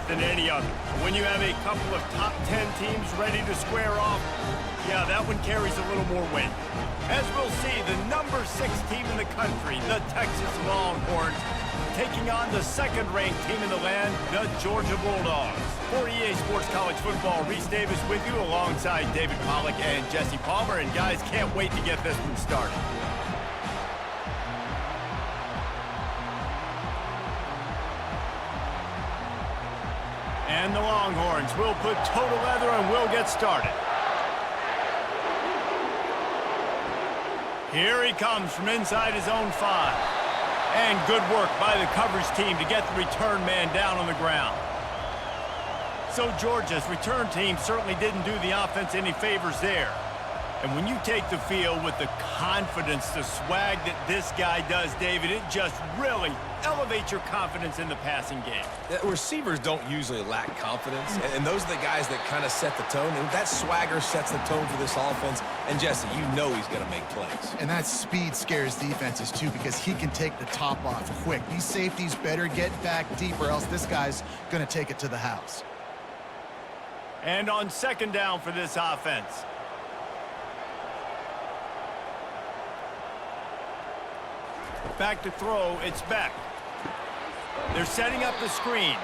than any other. When you have a couple of top 10 teams ready to square off, yeah, that one carries a little more weight. As we'll see, the number 6 team in the country, the Texas Longhorns, taking on the second-ranked team in the land, the Georgia Bulldogs. For EA Sports College Football, Reese Davis with you alongside David Pollack and Jesse Palmer. And guys, can't wait to get this one started. And the Longhorns will put total leather and will get started. Here he comes from inside his own 5. And good work by the coverage team to get the return man down on the ground. So Georgia's return team certainly didn't do the offense any favors there. And when you take the field with the confidence, the swag that this guy does, David, it just really elevates your confidence in the passing game. The receivers don't usually lack confidence, and those are the guys that kind of set the tone. And that swagger sets the tone for this offense. And Jesse, you know he's going to make plays. And that speed scares defenses too, because he can take the top off quick. These safeties better get back deep, or else this guy's going to take it to the house. And on second down for this offense. Back to throw, it's Beck. They're setting up the screen.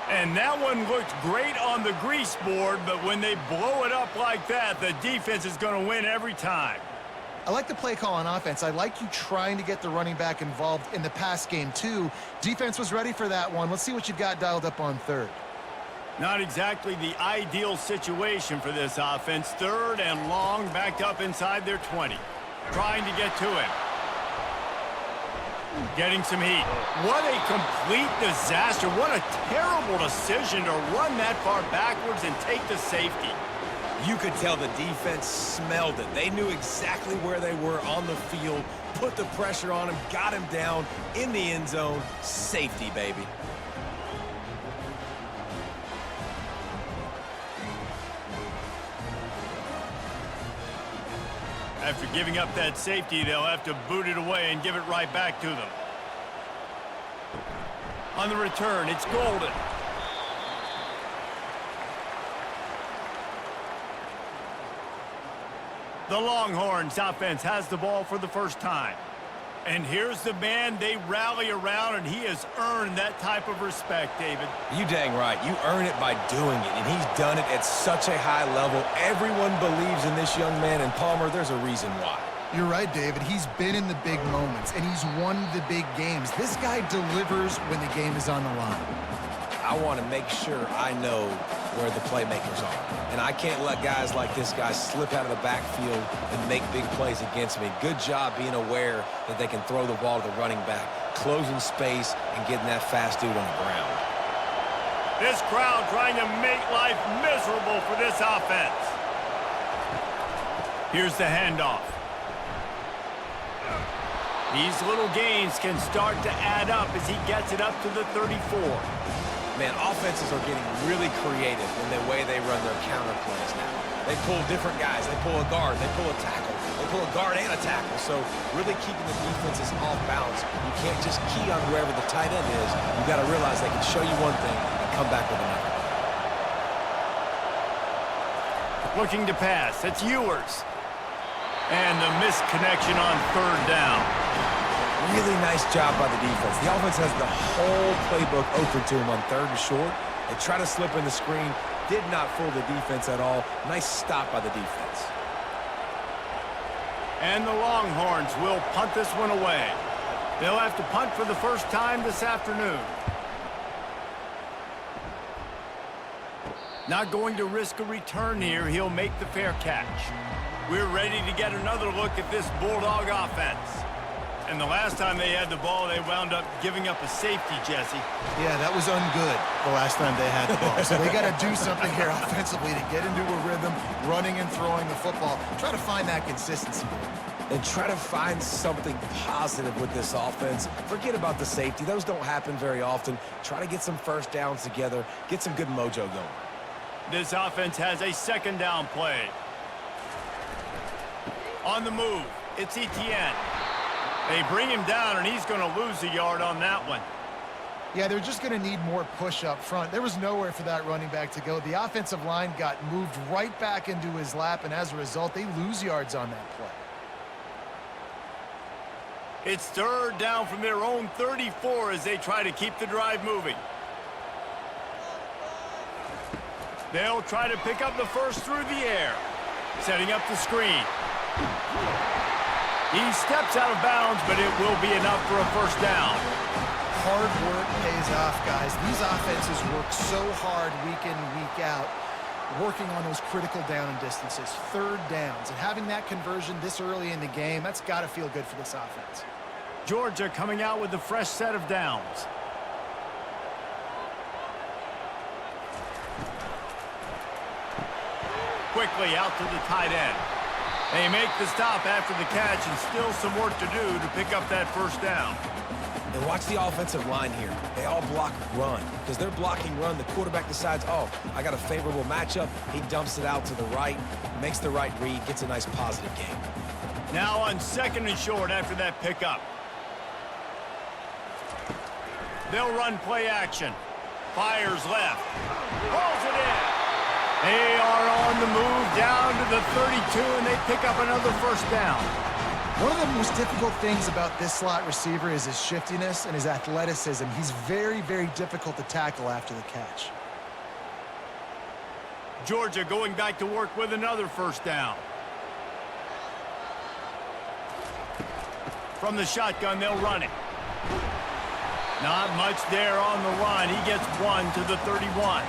And that one looked great on the grease board, but when they blow it up like that, the defense is going to win every time. I like the play call on offense. I like you trying to get the running back involved in the pass game too. Defense was ready for that one. Let's see what you've got dialed up on third. Not exactly the ideal situation for this offense. Third and long, backed up inside their 20. Trying to get to him. Getting some heat. What a complete disaster. What a terrible decision to run that far backwards and take the safety. You could tell the defense smelled it. They knew exactly where they were on the field, put the pressure on him, got him down in the end zone. Safety, baby. After giving up that safety, they'll have to boot it away and give it right back to them. On the return, it's Golden. The Longhorns offense has the ball for the first time. And here's the man they rally around, and he has earned that type of respect, David. You dang right. You earn it by doing it, and he's done it at such a high level. Everyone believes in this young man, and Palmer, there's a reason why. You're right, David. He's been in the big moments, and he's won the big games. This guy delivers when the game is on the line. I want to make sure I know where the playmakers are. And I can't let guys like this guy slip out of the backfield and make big plays against me. Good job being aware that they can throw the ball to the running back, closing space, and getting that fast dude on the ground. This crowd trying to make life miserable for this offense. Here's the handoff. These little gains can start to add up as he gets it up to the 34. Man, offenses are getting really creative in the way they run their counter plays now. They pull different guys. They pull a guard. They pull a tackle. They pull a guard and a tackle. So really keeping the defenses off balance. You can't just key on wherever the tight end is. You've got to realize they can show you one thing and come back with another. Looking to pass. It's Ewers. And the missed connection on third down. Really nice job by the defense. The offense has the whole playbook open to him on third and short. They try to slip in the screen. Did not fool the defense at all. Nice stop by the defense. And the Longhorns will punt this one away. They'll have to punt for the first time this afternoon. Not going to risk a return here. He'll make the fair catch. We're ready to get another look at this Bulldog offense. And the last time they had the ball, they wound up giving up a safety, Jesse. Yeah, that was ungood the last time they had the ball. So they got to do something here offensively to get into a rhythm, running and throwing the football. Try to find that consistency. And try to find something positive with this offense. Forget about the safety. Those don't happen very often. Try to get some first downs together. Get some good mojo going. This offense has a second down play. On the move, it's Etienne. They bring him down, and he's going to lose a yard on that one. Yeah, they're just going to need more push up front. There was nowhere for that running back to go. The offensive line got moved right back into his lap, and as a result, they lose yards on that play. It's third down from their own 34 as they try to keep the drive moving. They'll try to pick up the first through the air. Setting up the screen. He steps out of bounds, but it will be enough for a first down. Hard work pays off, guys. These offenses work so hard week in and week out, working on those critical down and distances, third downs, and having that conversion this early in the game, that's got to feel good for this offense. Georgia coming out with a fresh set of downs. Quickly out to the tight end. They make the stop after the catch, and still some work to do to pick up that first down. And watch the offensive line here. They all block run. Because they're blocking run, the quarterback decides, oh, I got a favorable matchup. He dumps it out to the right, makes the right read, gets a nice positive gain. Now on second and short after that pickup. They'll run play action. Fires left. Rolls it in. They are on the move down to the 32, and they pick up another first down. One of the most difficult things about this slot receiver is his shiftiness and his athleticism. He's very, very difficult to tackle after the catch. Georgia going back to work with another first down. From the shotgun, they'll run it. Not much there on the run. He gets one to the 31.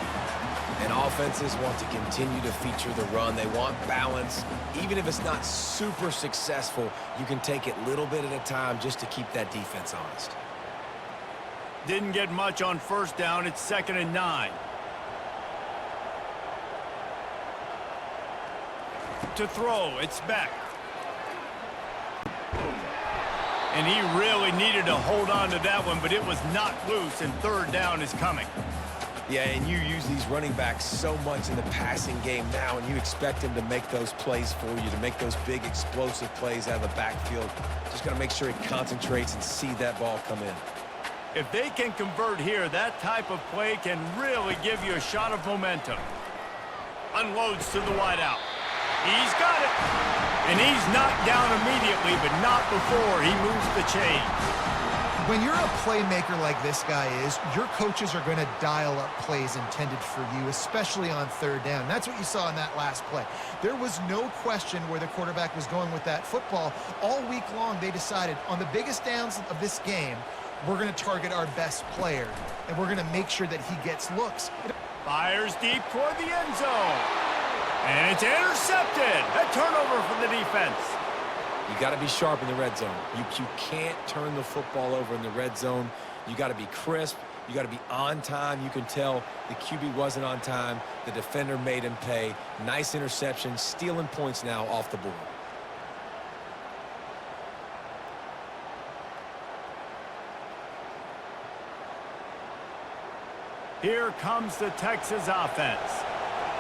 And offenses want to continue to feature the run. They want balance. Even if it's not super successful, you can take it little bit at a time just to keep that defense honest. Didn't get much on first down. It's 2nd and 9. To throw, it's Beck. And he really needed to hold on to that one, but it was not loose, and third down is coming. Yeah, and you use these running backs so much in the passing game now, and you expect him to make those plays for you, to make those big explosive plays out of the backfield. Just got to make sure he concentrates and see that ball come in. If they can convert here, that type of play can really give you a shot of momentum. Unloads to the wideout. He's got it. And he's knocked down immediately, but not before he moves the chains. When you're a playmaker like this guy is, your coaches are going to dial up plays intended for you, especially on third down. That's what you saw in that last play. There was no question where the quarterback was going with that football. All week long, they decided on the biggest downs of this game, we're going to target our best player, and we're going to make sure that he gets looks. Fires deep toward the end zone. And it's intercepted. A turnover for the defense. You got to be sharp in the red zone. You can't turn the football over in the red zone. You got to be crisp. You got to be on time. You can tell the QB wasn't on time. The defender made him pay. Nice interception, stealing points now off the board. Here comes the Texas offense.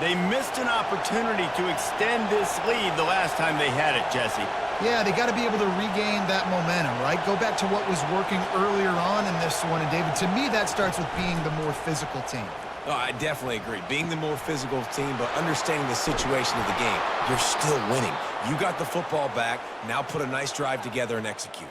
They missed an opportunity to extend this lead the last time they had it, Jesse. Yeah, they got to be able to regain that momentum, right? Go back to what was working earlier on in this one. And, David, to me, that starts with being the more physical team. Oh, I definitely agree. Being the more physical team, but understanding the situation of the game. You're still winning. You got the football back. Now put a nice drive together and execute.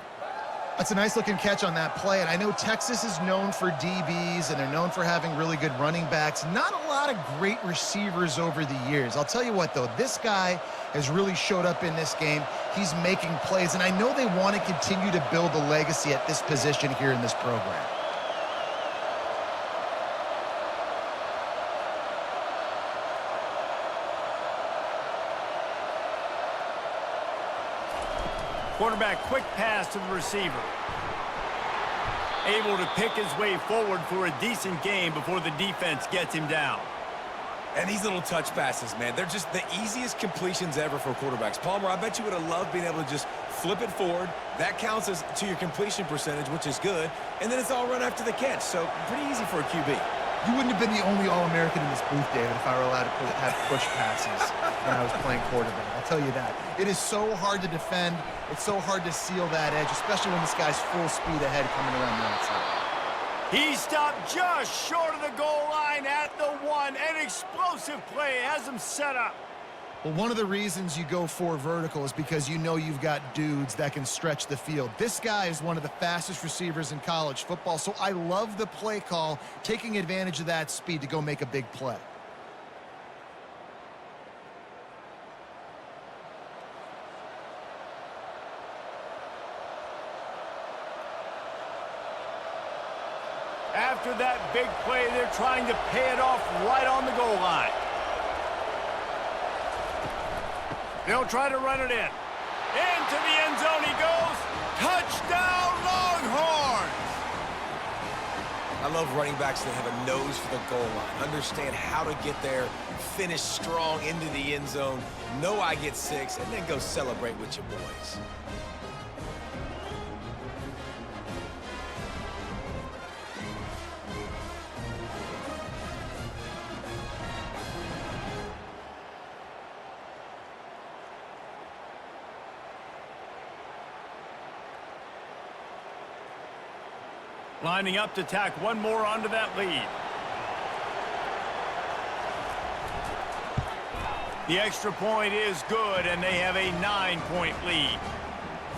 That's a nice-looking catch on that play, and I know Texas is known for DBs, and they're known for having really good running backs. Not a lot of great receivers over the years. I'll tell you what, though, this guy has really showed up in this game. He's making plays, and I know they want to continue to build a legacy at this position here in this program. Quarterback quick pass to the receiver. Able to pick his way forward for a decent game before the defense gets him down. And these little touch passes, man, they're just the easiest completions ever for quarterbacks. Palmer, I bet you would have loved being able to just flip it forward. That counts as to your completion percentage, which is good. And then it's all run after the catch. So pretty easy for a QB. You wouldn't have been the only All-American in this booth, David, if I were allowed to have push passes when I was playing quarterback. I'll tell you that. It is so hard to defend. It's so hard to seal that edge, especially when this guy's full speed ahead coming around the outside. He stopped just short of the goal line at the 1. An explosive play has him set up. Well, one of the reasons you go for vertical is because you know you've got dudes that can stretch the field. This guy is one of the fastest receivers in college football, so I love the play call, taking advantage of that speed to go make a big play. After that big play, they're trying to pay it off right on the goal line. They'll try to run it in. Into the end zone he goes. Touchdown, Longhorns! I love running backs that have a nose for the goal line. Understand how to get there, finish strong into the end zone, know I get 6, and then go celebrate with your boys. Lining up to tack one more onto that lead. The extra point is good, and they have a 9-point lead.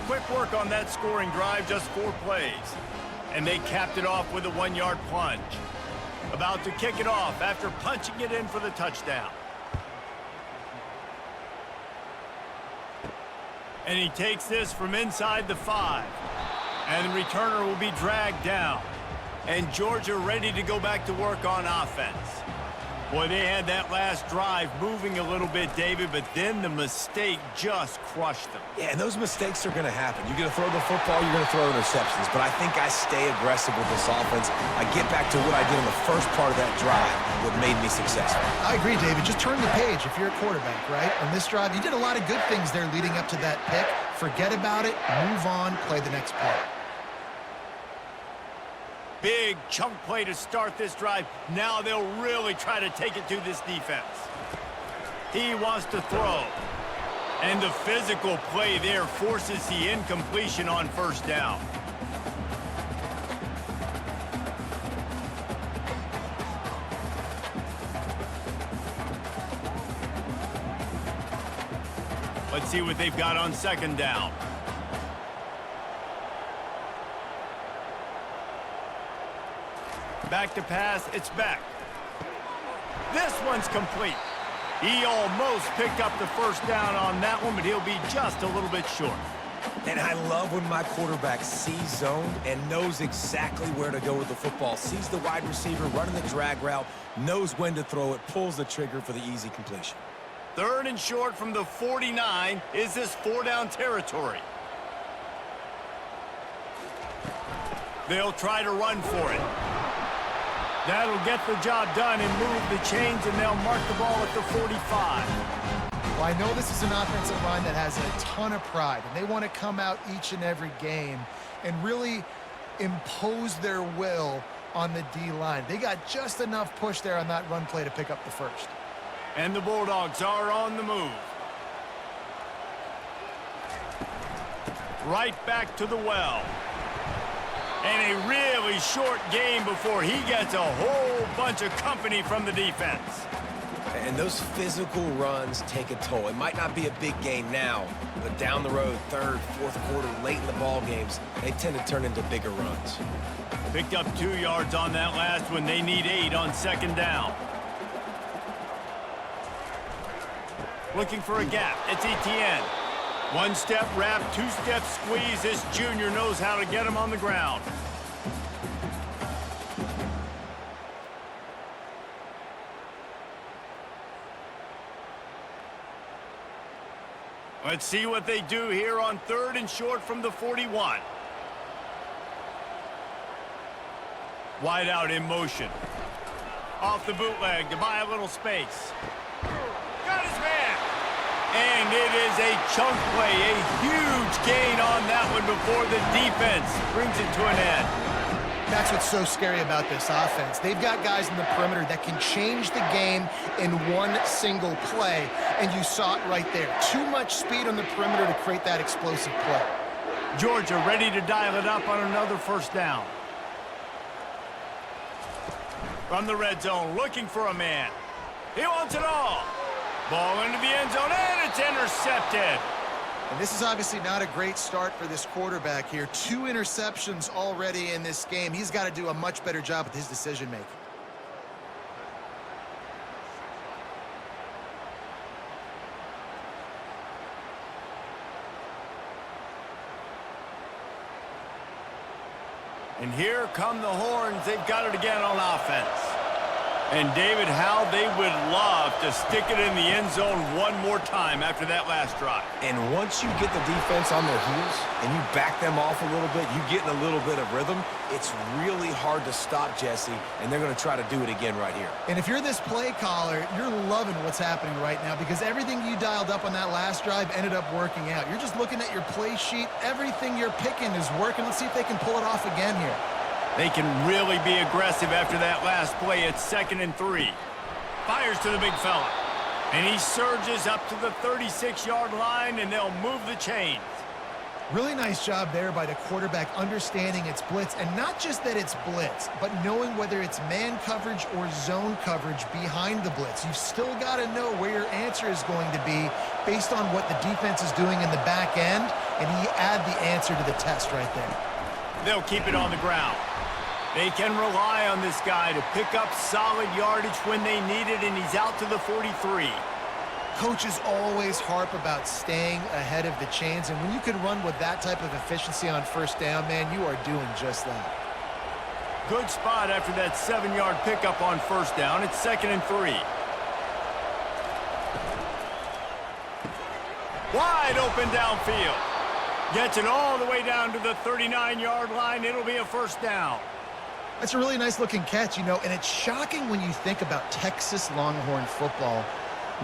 Quick work on that scoring drive, just 4 plays. And they capped it off with a 1-yard plunge. About to kick it off after punching it in for the touchdown. And he takes this from inside the 5. And the returner will be dragged down. And Georgia ready to go back to work on offense. Boy, they had that last drive moving a little bit, David, but then the mistake just crushed them. Yeah, and those mistakes are going to happen. You're going to throw the football, you're going to throw interceptions. But I think I stay aggressive with this offense. I get back to what I did in the first part of that drive, what made me successful. I agree, David. Just turn the page if you're a quarterback, right? On this drive, you did a lot of good things there leading up to that pick. Forget about it, move on, play the next part. Big chunk play to start this drive. Now they'll really try to take it to this defense. He wants to throw. And the physical play there forces the incompletion on first down. Let's see what they've got on second down. Back to pass, it's back. This one's complete. He almost picked up the first down on that one, but he'll be just a little bit short. And I love when my quarterback sees zone and knows exactly where to go with the football. Sees the wide receiver running the drag route, knows when to throw it, pulls the trigger for the easy completion. 3rd and short from the 49 is this 4-down territory. They'll try to run for it. That'll get the job done and move the chains, and they'll mark the ball at the 45. Well, I know this is an offensive line that has a ton of pride, and they want to come out each and every game and really impose their will on the D-line. They got just enough push there on that run play to pick up the first. And the Bulldogs are on the move. Right back to the well. And a really short game before he gets a whole bunch of company from the defense. And those physical runs take a toll. It might not be a big gain now, but down the road, 3rd, 4th quarter, late in the ball games, they tend to turn into bigger runs. Picked up 2 yards on that last one. They need 8 on second down. Looking for a gap. It's Etienne. 1-step wrap, 2-step squeeze. This junior knows how to get him on the ground. Let's see what they do here on 3rd and short from the 41. Wide out in motion. Off the bootleg to buy a little space. Got his man. And it is a chunk play, a huge gain on that one before the defense brings it to an end. That's what's so scary about this offense. They've got guys in the perimeter that can change the game in one single play, and you saw it right there. Too much speed on the perimeter to create that explosive play. Georgia ready to dial it up on another first down. From the red zone, looking for a man. He wants it all. Ball into the end zone, and it's intercepted. And this is obviously not a great start for this quarterback here. 2 interceptions already in this game. He's got to do a much better job with his decision-making. And here come the Horns. They've got it again on offense. And David, how they would love to stick it in the end zone one more time after that last drive. And once you get the defense on their heels and you back them off a little bit, you get in a little bit of rhythm, it's really hard to stop, Jesse, and they're going to try to do it again right here. And if you're this play caller, you're loving what's happening right now because everything you dialed up on that last drive ended up working out. You're just looking at your play sheet. Everything you're picking is working. Let's see if they can pull it off again here. They can really be aggressive after that last play. It's 2nd and 3. Fires to the big fella. And he surges up to the 36-yard line, and they'll move the chains. Really nice job there by the quarterback understanding it's blitz, and not just that it's blitz, but knowing whether it's man coverage or zone coverage behind the blitz. You've still got to know where your answer is going to be based on what the defense is doing in the back end, and he add the answer to the test right there. They'll keep it on the ground. They can rely on this guy to pick up solid yardage when they need it, and he's out to the 43. Coaches always harp about staying ahead of the chains, and when you can run with that type of efficiency on first down, man, you are doing just that. Good spot after that 7-yard pickup on first down. It's 2nd and 3. Wide open downfield. Gets it all the way down to the 39-yard line. It'll be a first down. That's a really nice-looking catch, you know, and it's shocking when you think about Texas Longhorn football.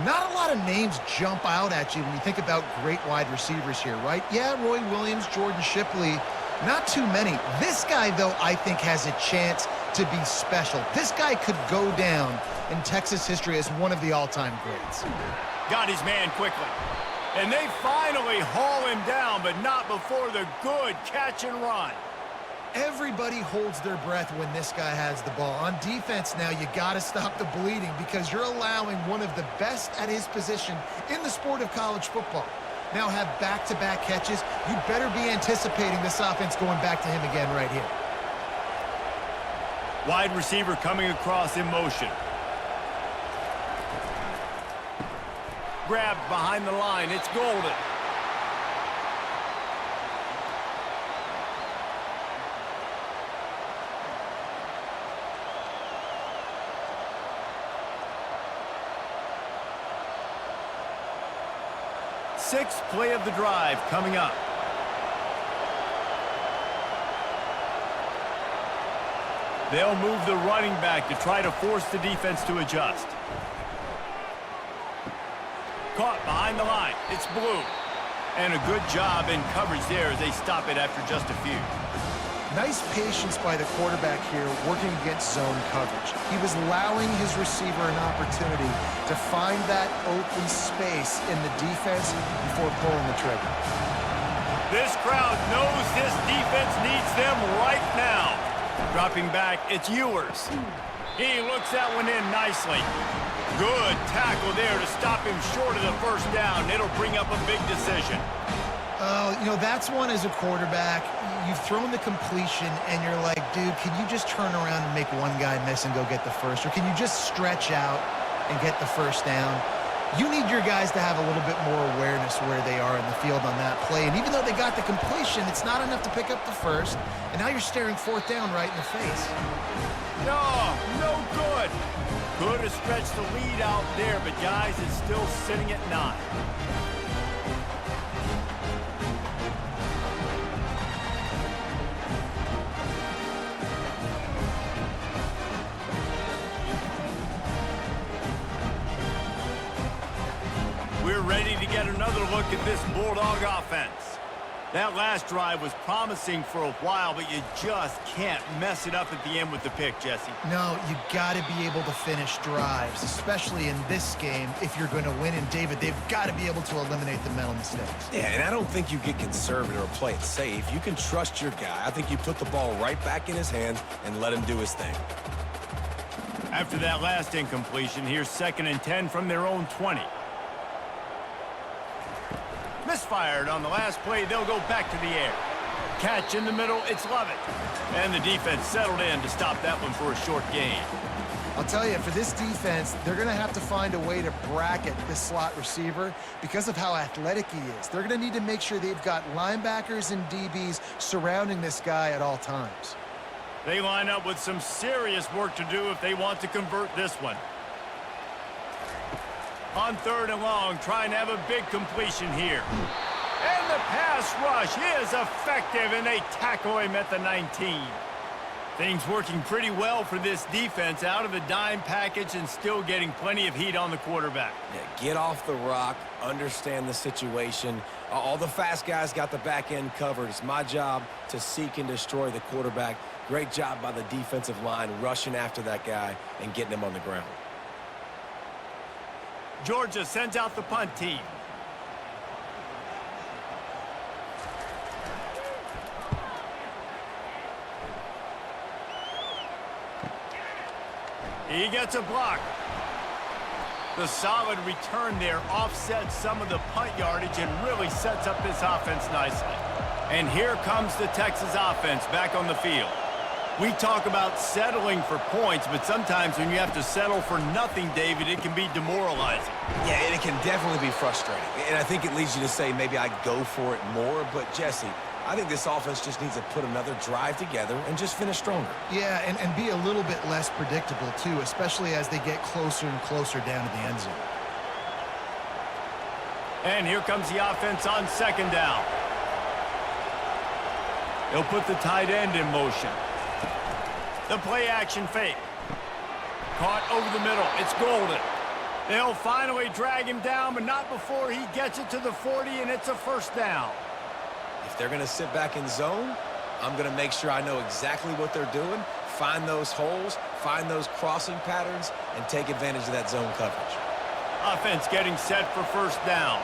Not a lot of names jump out at you when you think about great wide receivers here, right? Yeah, Roy Williams, Jordan Shipley, not too many. This guy, though, I think has a chance to be special. This guy could go down in Texas history as one of the all-time greats. Got his man quickly. And they finally haul him down, but not before the good catch and run. Everybody holds their breath when this guy has the ball. On defense now, you got to stop the bleeding because you're allowing one of the best at his position in the sport of college football. Now have back-to-back catches. You better be anticipating this offense going back to him again right here. Wide receiver coming across in motion. Grabbed behind the line. It's Golden. Sixth play of the drive coming up. They'll move the running back to try to force the defense to adjust. Caught behind the line. It's Blue. And a good job in coverage there as they stop it after just a few. Nice patience by the quarterback here working against zone coverage. He was allowing his receiver an opportunity to find that open space in the defense before pulling the trigger. This crowd knows this defense needs them right now. Dropping back, it's Ewers. He looks that one in nicely. Good tackle there to stop him short of the first down. It'll bring up a big decision. Oh, you know, that's one as a quarterback. You've thrown the completion, and you're like, dude, can you just turn around and make one guy miss and go get the first? Or can you just stretch out and get the first down? You need your guys to have a little bit more awareness where they are in the field on that play. And even though they got the completion, it's not enough to pick up the first. And now you're staring fourth down right in the face. No, no good. Could have stretched the lead out there, but guys, it's still sitting at 9. We're ready to get another look at this Bulldog offense. That last drive was promising for a while, but you just can't mess it up at the end with the pick, Jesse. No, you got to be able to finish drives, especially in this game if you're going to win. And, David, they've got to be able to eliminate the mental mistakes. Yeah, and I don't think you get conservative or play it safe. You can trust your guy. I think you put the ball right back in his hands and let him do his thing. After that last incompletion, here's 2nd and 10 from their own 20. Misfired on the last play. They'll go back to the air. Catch in the middle. It's Lovett. And the defense settled in to stop that one for a short gain. I'll tell you, for this defense, they're going to have to find a way to bracket this slot receiver because of how athletic he is. They're going to need to make sure they've got linebackers and DBs surrounding this guy at all times. They line up with some serious work to do if they want to convert this one. On 3rd and long, trying to have a big completion here. And the pass rush is effective, and they tackle him at the 19. Things working pretty well for this defense, out of the dime package and still getting plenty of heat on the quarterback. Yeah, get off the rock, understand the situation. All the fast guys got the back end covered. It's my job to seek and destroy the quarterback. Great job by the defensive line rushing after that guy and getting him on the ground. Georgia sends out the punt team. He gets a block. The solid return there offsets some of the punt yardage and really sets up this offense nicely. And here comes the Texas offense back on the field. We talk about settling for points, but sometimes when you have to settle for nothing, David, it can be demoralizing. Yeah, and it can definitely be frustrating. And I think it leads you to say maybe I go for it more. But, Jesse, I think this offense just needs to put another drive together and just finish stronger. Yeah, and be a little bit less predictable, too, especially as they get closer and closer down to the end zone. And here comes the offense on 2nd down. They'll put the tight end in motion. The play action fake. Caught over the middle. It's Golden. They'll finally drag him down, but not before he gets it to the 40, and it's a 1st down. If they're going to sit back in zone, I'm going to make sure I know exactly what they're doing, find those holes, find those crossing patterns, and take advantage of that zone coverage. Offense getting set for 1st down.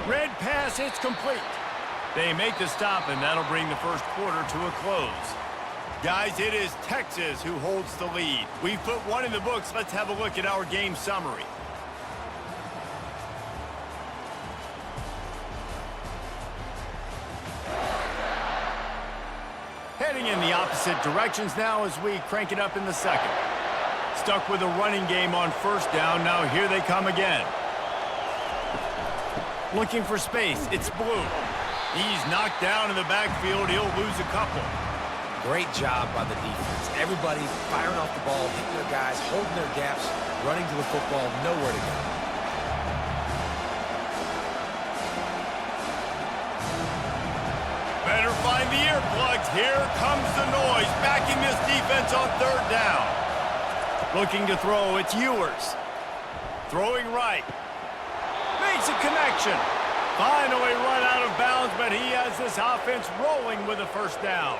Red pass, it's complete. They make the stop, and that'll bring the 1st quarter to a close. Guys, it is Texas who holds the lead. We've put one in the books. Let's have a look at our game summary. Heading in the opposite directions now as we crank it up in the 2nd. Stuck with a running game on 1st down. Now here they come again. Looking for space. It's Blue. He's knocked down in the backfield. He'll lose a couple. Great job by the defense. Everybody firing off the ball, hitting their guys, holding their gaps, running to the football, nowhere to go. Better find the earplugs. Here comes the noise. Backing this defense on 3rd down. Looking to throw. It's Ewers. Throwing right. Makes a connection. Finally run out of bounds, but he has this offense rolling with a 1st down.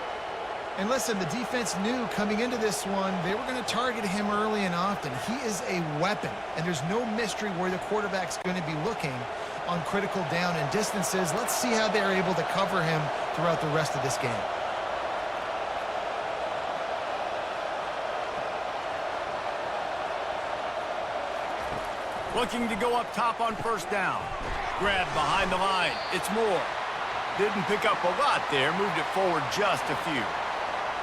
And listen, the defense knew coming into this one, they were going to target him early and often. He is a weapon, and there's no mystery where the quarterback's going to be looking on critical down and distances. Let's see how they're able to cover him throughout the rest of this game. Looking to go up top on 1st down. Grab behind the line. It's Moore. Didn't pick up a lot there. Moved it forward just a few.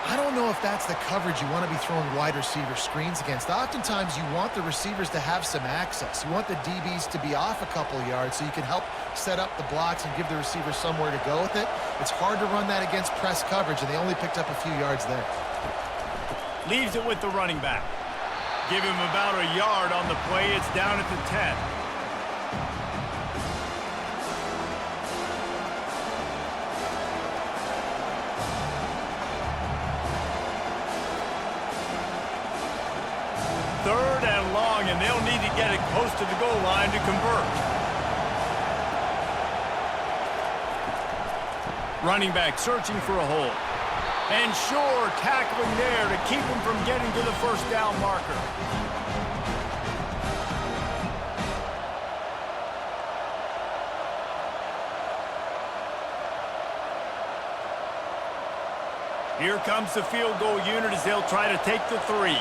I don't know if that's the coverage you want to be throwing wide receiver screens against. Oftentimes, you want the receivers to have some access. You want the DBs to be off a couple yards so you can help set up the blocks and give the receiver somewhere to go with it. It's hard to run that against press coverage, and they only picked up a few yards there. Leaves it with the running back. Give him about a yard on the play. It's down at the 10. Third and long, and they'll need to get it close to the goal line to convert. Running back searching for a hole. And sure, tackling there to keep him from getting to the 1st down marker. Here comes the field goal unit as they'll try to take the 3.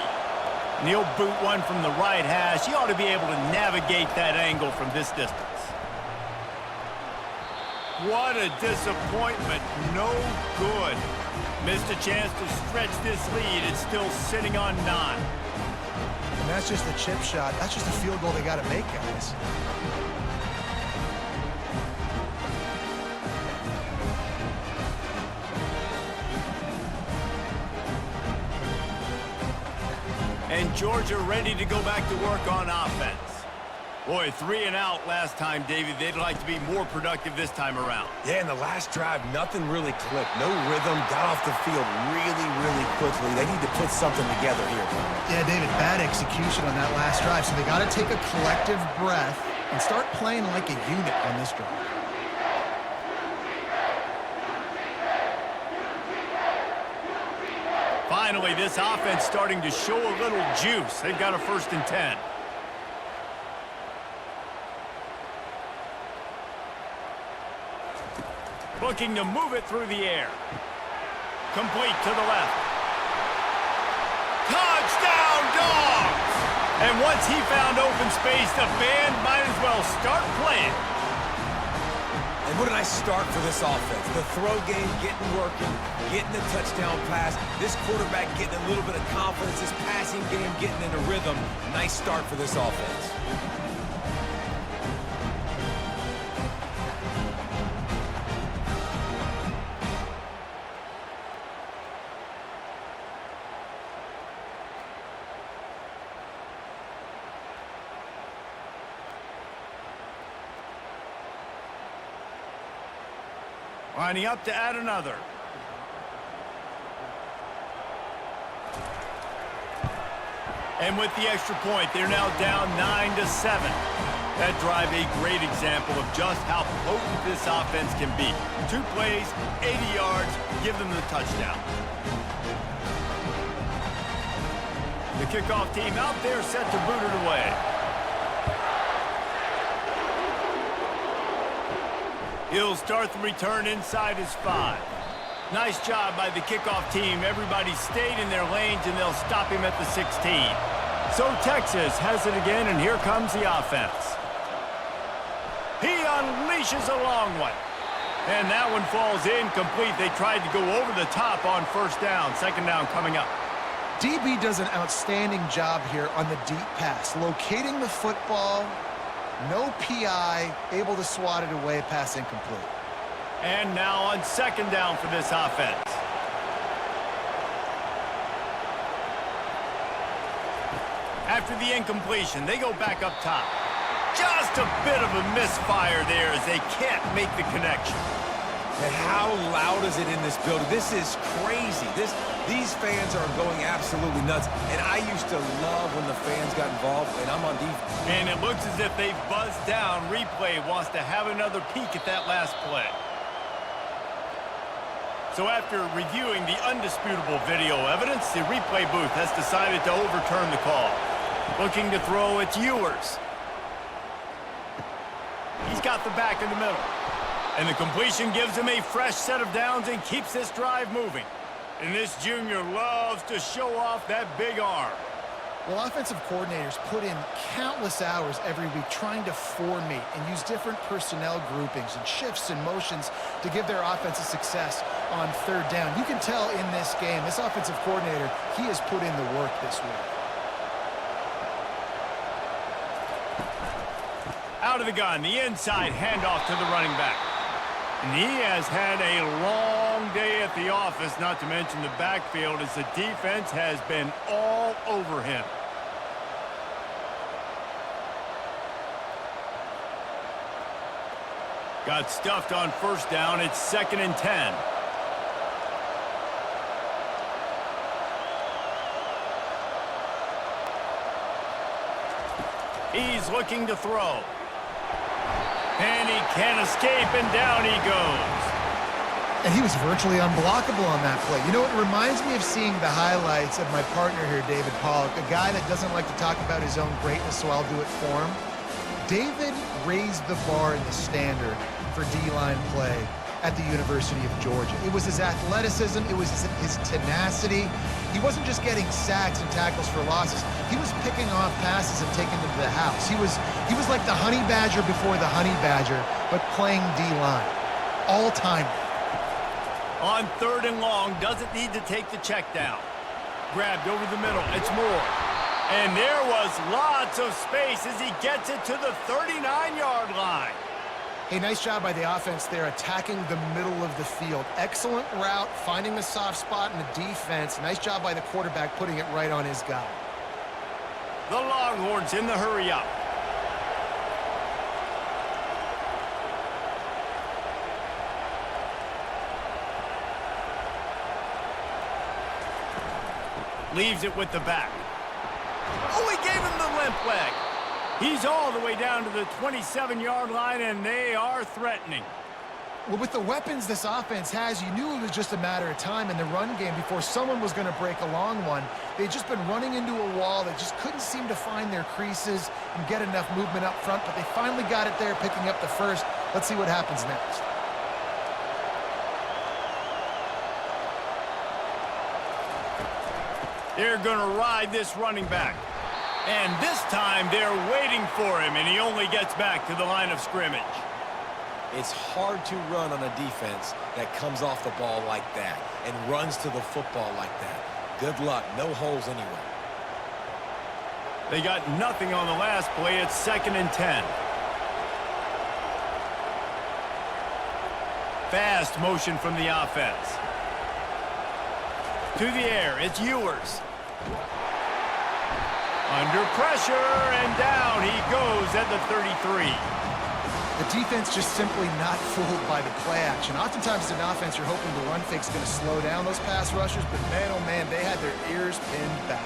And he'll boot one from the right hash. He ought to be able to navigate that angle from this distance. What a disappointment. No good. Missed a chance to stretch this lead. It's still sitting on 9. And that's just a chip shot. That's just a field goal they got to make, guys. And Georgia ready to go back to work on offense. Boy, 3 and out last time, David. They'd like to be more productive this time around. Yeah, in the last drive, nothing really clicked. No rhythm, got off the field really, really quickly. They need to put something together here. Yeah, David, bad execution on that last drive. So they got to take a collective breath and start playing like a unit on this drive. Finally, this offense starting to show a little juice. They've got a 1st and 10. Looking to move it through the air. Complete to the left. Touchdown, Dogs! And once he found open space, the band might as well start playing. And what a nice start for this offense. The throw game getting working, getting the touchdown pass. This quarterback getting a little bit of confidence. This passing game getting into rhythm. Nice start for this offense. Lining up to add another. And with the extra point, they're now down 9-7. That drive a great example of just how potent this offense can be. 2 plays, 80 yards, give them the touchdown. The kickoff team out there set to boot it away. He'll start the return inside his 5. Nice job by the kickoff team. Everybody stayed in their lanes, and they'll stop him at the 16. So Texas has it again, and here comes the offense. He unleashes a long one. And that one falls incomplete. They tried to go over the top on 1st down. 2nd down coming up. DB does an outstanding job here on the deep pass, locating the football. No PI, able to swat it away, pass incomplete. And now on 2nd down for this offense. After the incompletion, they go back up top. Just a bit of a misfire there as they can't make the connection. And how loud is it in this building? This is crazy. These fans are going absolutely nuts. And I used to love when the fans got involved, and I'm on defense. And it looks as if they've buzzed down. Replay wants to have another peek at that last play. So after reviewing the undisputable video evidence, the replay booth has decided to overturn the call. Looking to throw, it's Ewers. He's got the back in the middle. And the completion gives him a fresh set of downs and keeps this drive moving. And this junior loves to show off that big arm. Well, offensive coordinators put in countless hours every week trying to formate and use different personnel groupings and shifts and motions to give their offense a success on 3rd down. You can tell in this game, this offensive coordinator, he has put in the work this week. Out of the gun, the inside handoff to the running back. And he has had a long day at the office, not to mention the backfield, as the defense has been all over him. Got stuffed on 1st down. It's 2nd and 10. He's looking to throw. And he can't escape, and down he goes. And he was virtually unblockable on that play. You know, it reminds me of seeing the highlights of my partner here, David Pollock, a guy that doesn't like to talk about his own greatness, so I'll do it for him. David raised the bar in the standard for D-line play at the University of Georgia. It was his athleticism. It was his tenacity. He wasn't just getting sacks and tackles for losses. He was picking off passes and taking them to the house. He was like the honey badger before the honey badger, but playing D-line. All-time. On 3rd and long, doesn't need to take the check down. Grabbed over the middle. It's Moore. And there was lots of space as he gets it to the 39-yard line. Hey, nice job by the offense there, attacking the middle of the field. Excellent route, finding the soft spot in the defense. Nice job by the quarterback putting it right on his guy. The Longhorns in the hurry-up. Leaves it with the back. Oh, he gave him the limp leg. He's all the way down to the 27-yard line, and they are threatening. Well, with the weapons this offense has, you knew it was just a matter of time in the run game before someone was going to break a long one. They'd just been running into a wall. They just couldn't seem to find their creases and get enough movement up front, but they finally got it there, picking up the first. Let's see what happens next. They're going to ride this running back. And this time they're waiting for him, and he only gets back to the line of scrimmage. It's hard to run on a defense that comes off the ball like that and runs to the football like that. Good luck. No holes anywhere. They got nothing on the last play. It's 2nd and 10. Fast motion from the offense. To the air, it's Ewers. Under pressure, and down he goes at the 33. The defense just simply not fooled by the play action. Oftentimes as an offense, you're hoping the run fake's going to slow down those pass rushers, but man, oh man, they had their ears pinned back.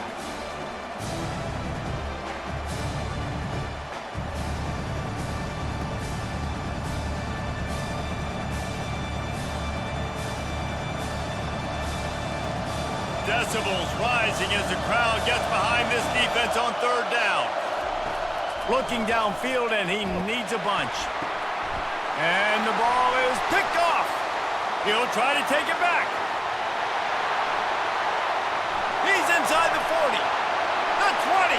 Decibels rising as the crowd gets behind this defense on 3rd down. Looking downfield, and he needs a bunch. And the ball is picked off. He'll try to take it back. He's inside the 40, the 20.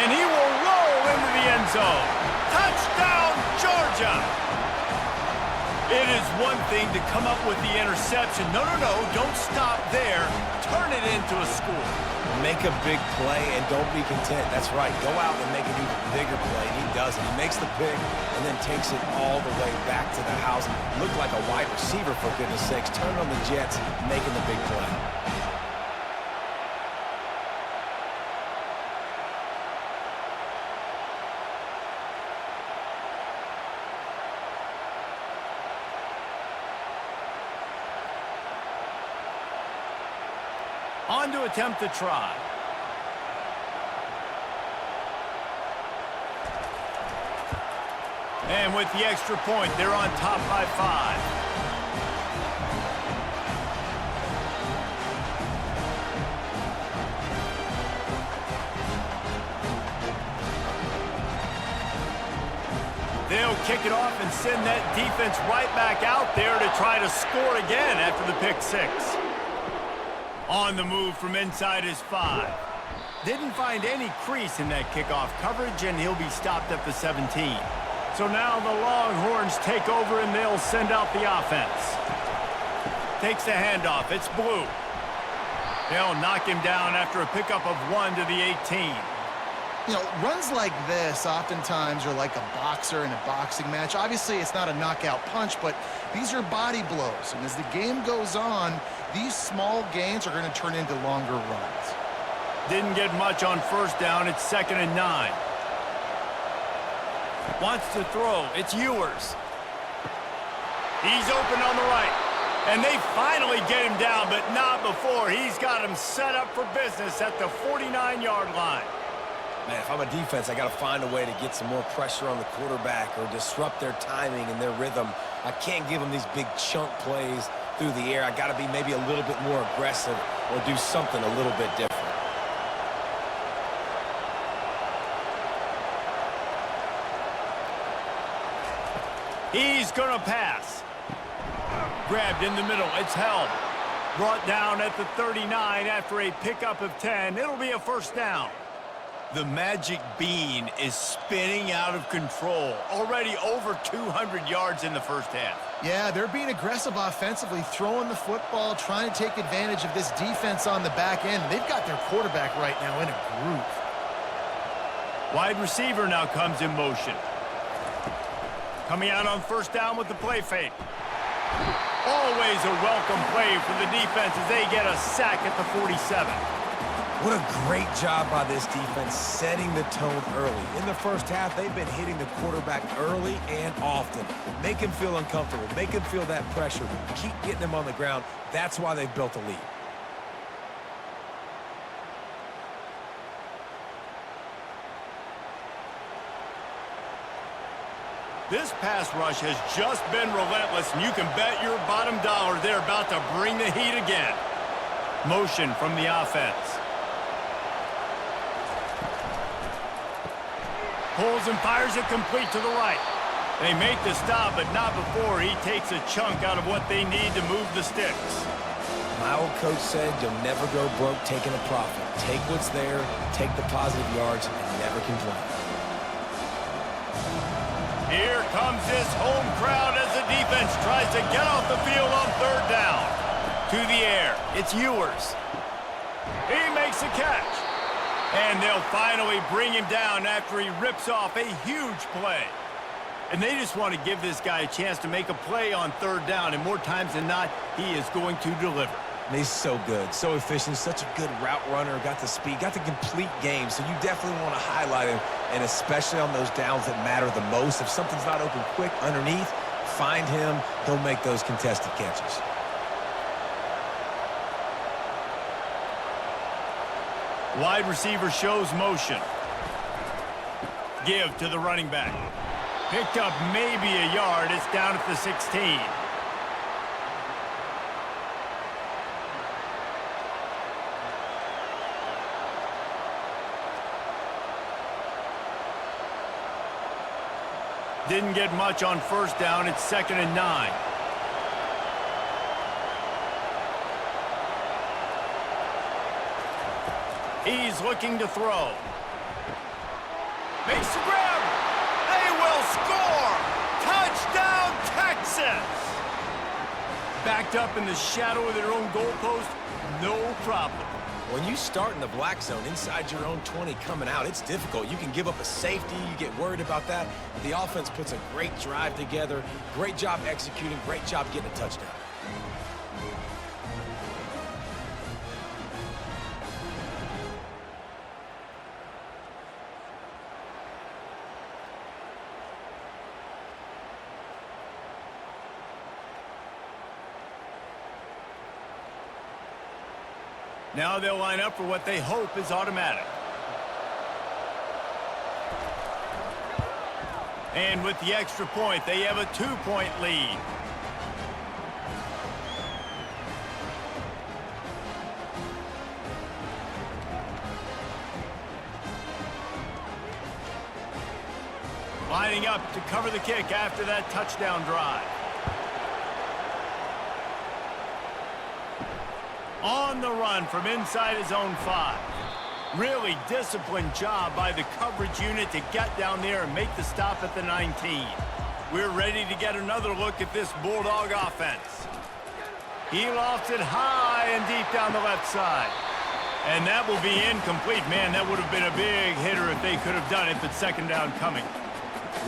And he will roll into the end zone. Touchdown, Georgia. It is one thing to come up with the interception. No, don't stop there. Turn it into a score. Make a big play and don't be content. That's right. Go out and make an even bigger play. He does it. He makes the pick and then takes it all the way back to the house. Looked like a wide receiver, for goodness sakes. Turn on the Jets, making the big play. On to attempt the try. And with the extra point, they're on top by 5. They'll kick it off and send that defense right back out there to try to score again after the pick 6. On the move from inside his 5. Didn't find any crease in that kickoff coverage, and he'll be stopped at the 17. So now the Longhorns take over, and they'll send out the offense. Takes the handoff. It's Blue. They'll knock him down after a pickup of 1 to the 18. You know, runs like this oftentimes are like a boxer in a boxing match. Obviously, it's not a knockout punch, but these are body blows. And as the game goes on, these small gains are going to turn into longer runs. Didn't get much on 1st down. It's 2nd and 9. Wants to throw. It's Ewers. He's open on the right. And they finally get him down, but not before. He's got him set up for business at the 49-yard line. Man, if I'm a defense, I got to find a way to get some more pressure on the quarterback or disrupt their timing and their rhythm. I can't give them these big chunk plays through the air. I got to be maybe a little bit more aggressive or do something a little bit different. He's going to pass. Grabbed in the middle. It's held. Brought down at the 39 after a pickup of 10. It'll be a first down. The magic bean is spinning out of control. Already over 200 yards in the first half. Yeah, they're being aggressive offensively, throwing the football, trying to take advantage of this defense on the back end. They've got their quarterback right now in a groove. Wide receiver now comes in motion. Coming out on first down with the play fake. Always a welcome play for the defense as they get a sack at the 47. What a great job by this defense setting the tone early. In the first half, they've been hitting the quarterback early and often. Make him feel uncomfortable. Make him feel that pressure. Keep getting him on the ground. That's why they've built a lead. This pass rush has just been relentless, and you can bet your bottom dollar they're about to bring the heat again. Motion from the offense. Pulls and fires it complete to the right. They make the stop, but not before he takes a chunk out of what they need to move the sticks. My old coach said you'll never go broke taking a profit. Take what's there, take the positive yards, and never complain. Here comes this home crowd as the defense tries to get off the field on third down. To the air, it's Ewers. He makes the catch. And they'll finally bring him down after he rips off a huge play. And they just want to give this guy a chance to make a play on third down, and more times than not, he is going to deliver. And he's so good, so efficient, such a good route runner, got the speed, got the complete game, so you definitely want to highlight him, and especially on those downs that matter the most. If something's not open quick underneath, find him, he'll make those contested catches. Wide receiver shows motion. Give to the running back. Picked up maybe a yard. It's down at the 16. Didn't get much on first down. It's 2nd and 9. He's looking to throw. Makes the grab. They will score. Touchdown, Texas. Backed up in the shadow of their own goalpost, no problem. When you start in the black zone inside your own 20 coming out, it's difficult. You can give up a safety. You get worried about that. The offense puts a great drive together. Great job executing. Great job getting a touchdown. Now they'll line up for what they hope is automatic. And with the extra point, they have a 2-point lead. Lining up to cover the kick after that touchdown drive. On the run from inside his own 5. Really disciplined job by the coverage unit to get down there and make the stop at the 19. We're ready to get another look at this Bulldog offense. He lofts it high and deep down the left side. And that will be incomplete. Man, that would have been a big hitter if they could have done it, but 2nd down coming.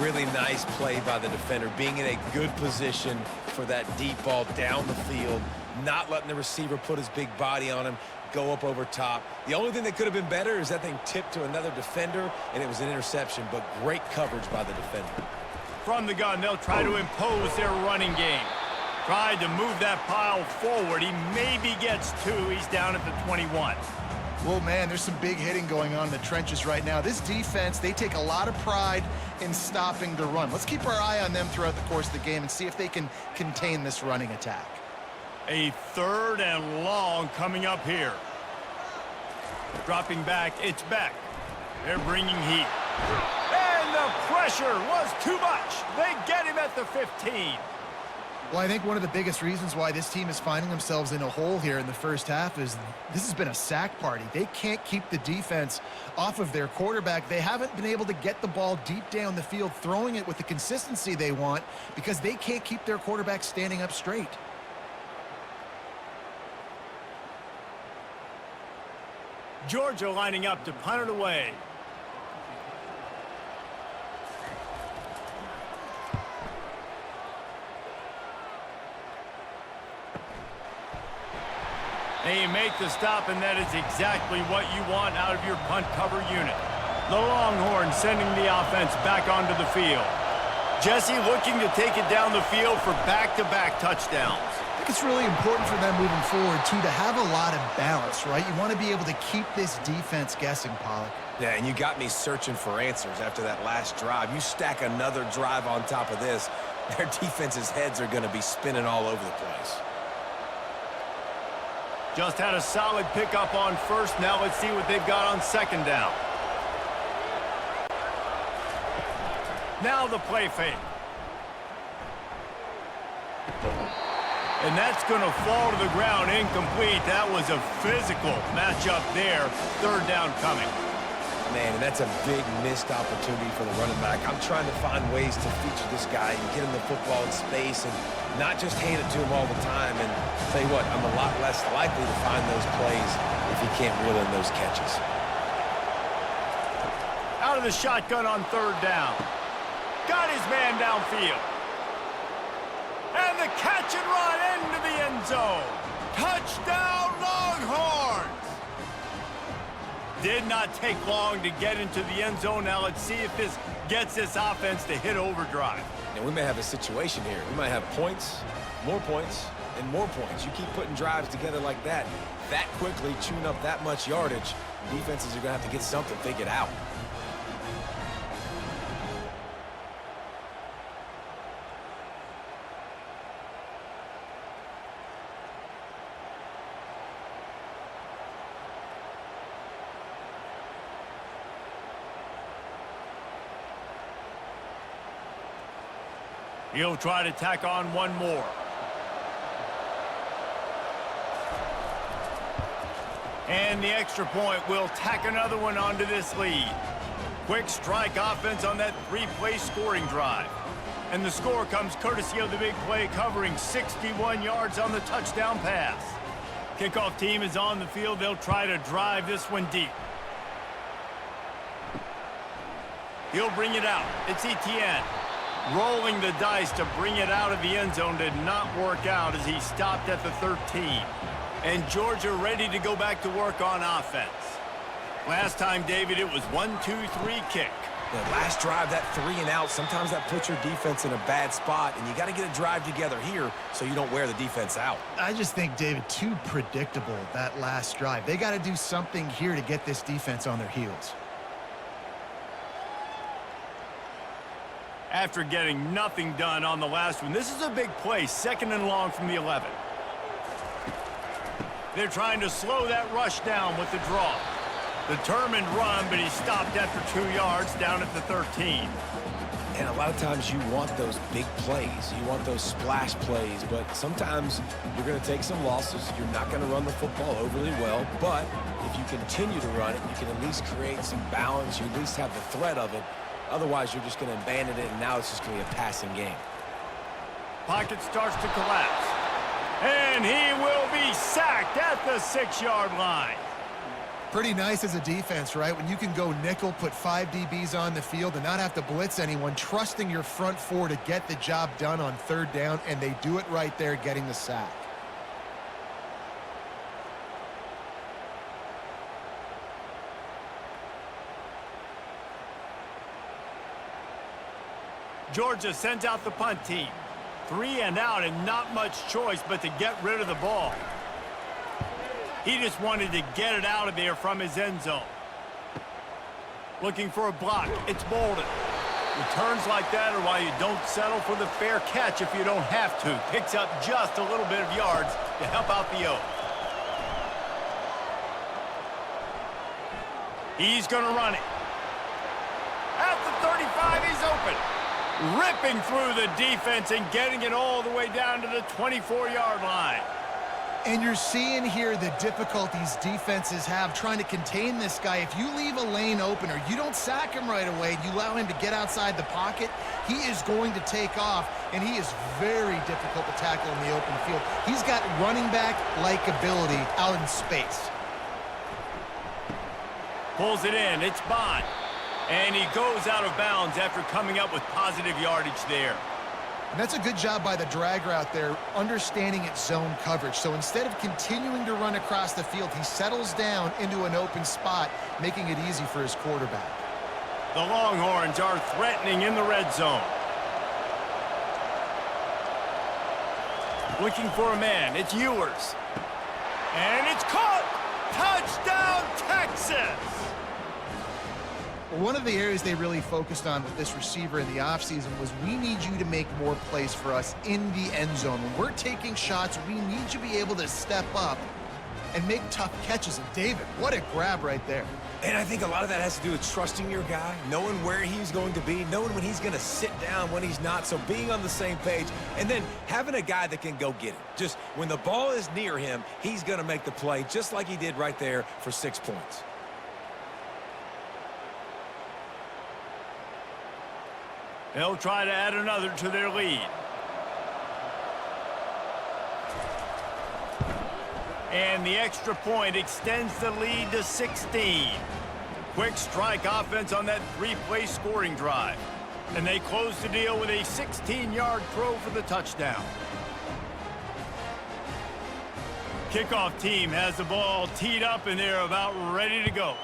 Really nice play by the defender, being in a good position for that deep ball down the field, not letting the receiver put his big body on him, go up over top. The only thing that could have been better is that thing tipped to another defender, and it was an interception, but great coverage by the defender. From the gun, they'll try to impose their running game. Tried to move that pile forward. He maybe gets 2. He's down at the 21. Well, man, there's some big hitting going on in the trenches right now. This defense, they take a lot of pride in stopping the run. Let's keep our eye on them throughout the course of the game and see if they can contain this running attack. A 3rd and long coming up here. Dropping back, it's Beck. They're bringing heat. And the pressure was too much. They get him at the 15. Well, I think one of the biggest reasons why this team is finding themselves in a hole here in the first half is this has been a sack party. They can't keep the defense off of their quarterback. They haven't been able to get the ball deep down the field, throwing it with the consistency they want because they can't keep their quarterback standing up straight. Georgia lining up to punt it away. And you make the stop, and that is exactly what you want out of your punt cover unit. The Longhorns sending the offense back onto the field. Jesse looking to take it down the field for back-to-back touchdowns. I think it's really important for them moving forward, too, to have a lot of balance, right? You want to be able to keep this defense guessing, Pollock. Yeah, and you got me searching for answers after that last drive. You stack another drive on top of this, their defense's heads are going to be spinning all over the place. Just had a solid pickup on first. Now let's see what they've got on second down. Now the play fake. And that's going to fall to the ground incomplete. That was a physical matchup there. Third down coming. Man, and that's a big missed opportunity for the running back. I'm trying to find ways to feature this guy and get him the football in space and not just hand it to him all the time. And I'll tell you what, I'm a lot less likely to find those plays if he can't reel in those catches. Out of the shotgun on third down. Got his man downfield. And the catch and run into the end zone. Touchdown, Longhorns! Did not take long to get into the end zone. Now let's see if this gets this offense to hit overdrive. And we may have a situation here. We might have points, and more points. You keep putting drives together like that quickly, chewing up that much yardage, defenses are going to have to get something figured out. He'll try to tack on one more. And the extra point will tack another one onto this lead. Quick strike offense on that three-play scoring drive. And the score comes courtesy of the big play, covering 61 yards on the touchdown pass. Kickoff team is on the field. They'll try to drive this one deep. He'll bring it out. It's Etienne. Rolling the dice to bring it out of the end zone did not work out as he stopped at the 13. And Georgia ready to go back to work on offense. Last time, David, it was 1-2-3 kick. The last drive, that 3 and out, sometimes that puts your defense in a bad spot, and you got to get a drive together here so you don't wear the defense out. I just think, David, too predictable, that last drive. They got to do something here to get this defense on their heels. After getting nothing done on the last one, this is a big play, second and long from the 11. They're trying to slow that rush down with the draw. Determined run, but he stopped after 2 yards down at the 13. And a lot of times you want those big plays. You want those splash plays, but sometimes you're going to take some losses. You're not going to run the football overly well, but if you continue to run it, you can at least create some balance. You at least have the threat of it. Otherwise, you're just going to abandon it, and now it's just going to be a passing game. Pocket starts to collapse. And he will be sacked at the 6-yard line. Pretty nice as a defense, right? When you can go nickel, put 5 DBs on the field and not have to blitz anyone, trusting your front four to get the job done on third down, and they do it right there, getting the sack. Georgia sends out the punt team. 3 and out and not much choice but to get rid of the ball. He just wanted to get it out of there from his end zone. Looking for a block. It's Bolden. Returns like that are why you don't settle for the fair catch if you don't have to. Picks up just a little bit of yards to help out the O. He's going to run it. At the 35, he's open. ripping through the defense and getting it all the way down to the 24-yard line. And you're seeing here the difficulties defenses have trying to contain this guy. If you leave a lane open or you don't sack him right away, you allow him to get outside the pocket, he is going to take off, and he is very difficult to tackle in the open field. He's got running back-like ability out in space. Pulls it in. It's Bond. And he goes out of bounds after coming up with positive yardage there. And that's a good job by the drag route there, understanding its zone coverage. So instead of continuing to run across the field, he settles down into an open spot, making it easy for his quarterback. The Longhorns are threatening in the red zone. Looking for a man. It's Ewers. And it's caught! Touchdown, Texas! One of the areas they really focused on with this receiver in the offseason was we need you to make more plays for us in the end zone. When we're taking shots, we need you to be able to step up and make tough catches. And David, what a grab right there. And I think a lot of that has to do with trusting your guy, knowing where he's going to be, knowing when he's going to sit down, when he's not, so being on the same page, and then having a guy that can go get it. Just when the ball is near him, he's going to make the play, just like he did right there for 6 points. They'll try to add another to their lead. And the extra point extends the lead to 16. Quick strike offense on that three-play scoring drive. And they close the deal with a 16-yard throw for the touchdown. Kickoff team has the ball teed up and they're about ready to go.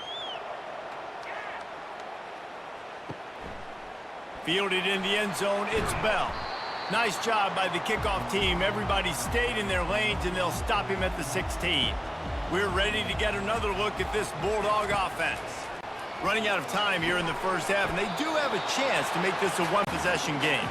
Fielded in the end zone, it's Bell. Nice job by the kickoff team. Everybody stayed in their lanes, and they'll stop him at the 16. We're ready to get another look at this Bulldog offense. Running out of time here in the first half, and they do have a chance to make this a one-possession game.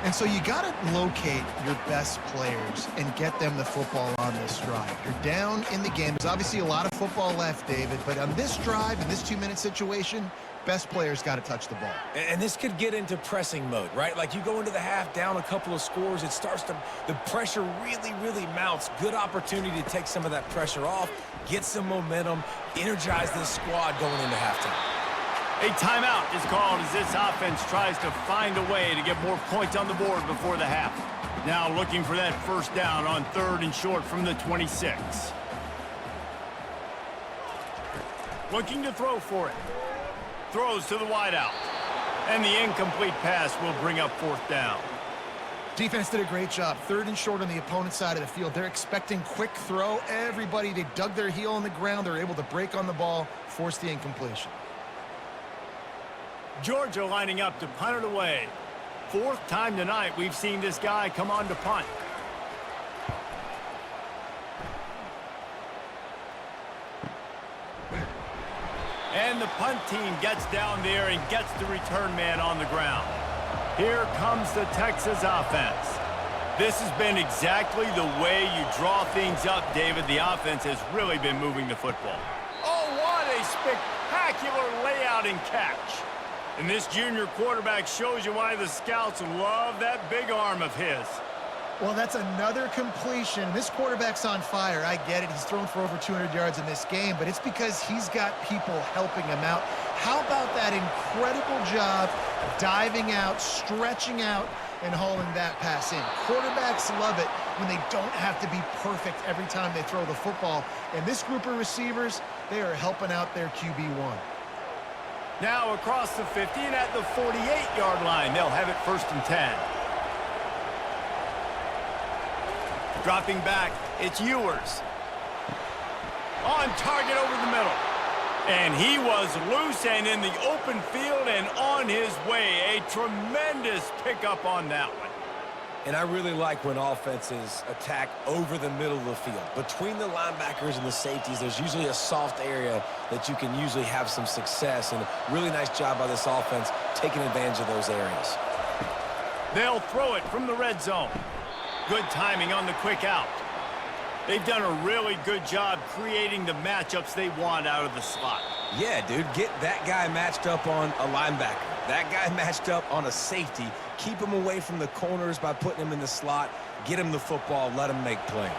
And so you got to locate your best players and get them the football on this drive. You're down in the game. There's obviously a lot of football left, David, but on this drive, in this 2-minute situation, best players got to touch the ball. And this could get into pressing mode, right? Like you go into the half down a couple of scores, it starts to, the pressure really mounts. Good opportunity to take some of that pressure off, get some momentum, energize this squad going into halftime. A timeout is called as this offense tries to find a way to get more points on the board before the half. Now looking for that first down on 3rd and short from the 26. Looking to throw for it. Throws to the wideout. And the incomplete pass will bring up 4th down. Defense did a great job. 3rd and short on the opponent's side of the field. They're expecting quick throw. Everybody, they dug their heel on the ground. They're able to break on the ball, force the incompletion. Georgia lining up to punt it away. 4th time tonight we've seen this guy come on to punt. And the punt team gets down there and gets the return man on the ground. Here comes the Texas offense. This has been exactly the way you draw things up, David. The offense has really been moving the football. Oh, what a spectacular layout and catch. And this junior quarterback shows you why the scouts love that big arm of his. Well, that's another completion. This quarterback's on fire. I get it. He's thrown for over 200 yards in this game, but it's because he's got people helping him out. How about that incredible job diving out, stretching out, and hauling that pass in? Quarterbacks love it when they don't have to be perfect every time they throw the football. And this group of receivers, they are helping out their QB1. Now across the 50 and at the 48-yard line, they'll have it 1st and 10. Dropping back, it's Ewers. On target over the middle. And he was loose and in the open field and on his way. A tremendous pickup on that one. And I really like when offenses attack over the middle of the field. Between the linebackers and the safeties, there's usually a soft area that you can usually have some success. And a really nice job by this offense taking advantage of those areas. They'll throw it from the red zone. Good timing on the quick out. They've done a really good job creating the matchups they want out of the slot. Yeah, dude, get that guy matched up on a linebacker. That guy matched up on a safety. Keep him away from the corners by putting him in the slot. Get him the football. Let him make plays.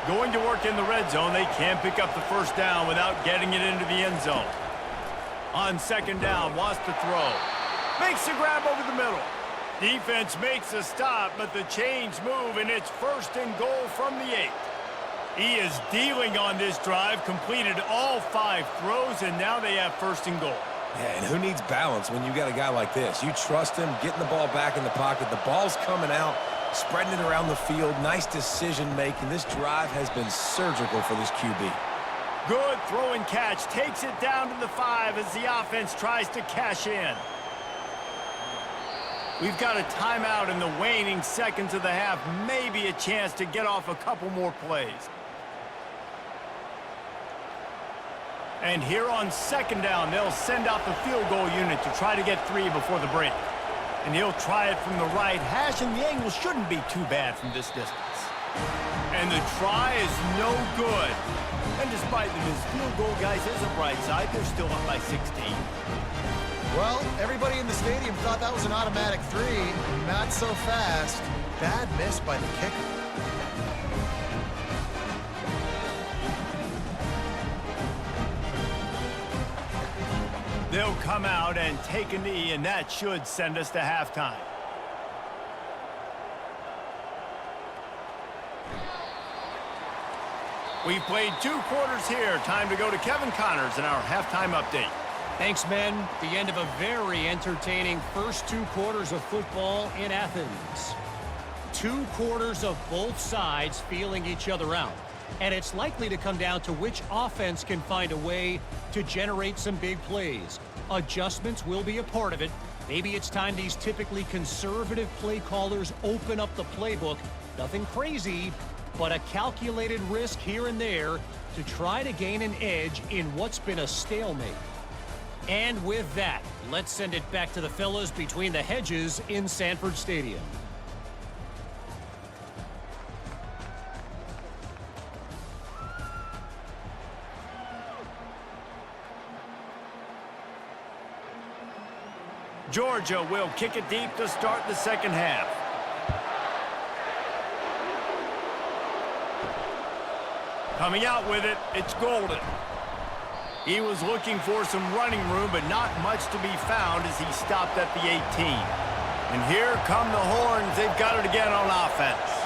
Going to work in the red zone, they can't pick up the first down without getting it into the end zone. On second down, wants to throw. Makes the grab over the middle. Defense makes a stop, but the chains move, and it's first and goal from the 8. He is dealing on this drive, completed all 5 throws, and now they have first and goal. Yeah, and who needs balance when you got a guy like this? You trust him, getting the ball back in the pocket. The ball's coming out, spreading it around the field. Nice decision-making. This drive has been surgical for this QB. Good throw and catch. Takes it down to the 5 as the offense tries to cash in. We've got a timeout in the waning seconds of the half. Maybe a chance to get off a couple more plays. And here on second down, they'll send out the field goal unit to try to get 3 before the break. And he'll try it from the right hash, and the angle shouldn't be too bad from this distance. And the try is no good. And despite the missed field goal, guys, there's a bright side. They're still up by 16. Well, everybody in the stadium thought that was an automatic 3. Not so fast. Bad miss by the kicker. They'll come out and take a knee, and that should send us to halftime. We've played 2 quarters here. Time to go to Kevin Connors in our halftime update. Thanks, men. The end of a very entertaining first 2 quarters of football in Athens. 2 quarters of both sides feeling each other out. And it's likely to come down to which offense can find a way to generate some big plays. Adjustments will be a part of it. Maybe it's time these typically conservative play callers open up the playbook. Nothing crazy, but a calculated risk here and there to try to gain an edge in what's been a stalemate. And with that, let's send it back to the fellas between the hedges in Sanford Stadium. Georgia will kick it deep to start the second half. Coming out with it, it's Golden. He was looking for some running room, but not much to be found as he stopped at the 18. And here come the Horns. They've got it again on offense.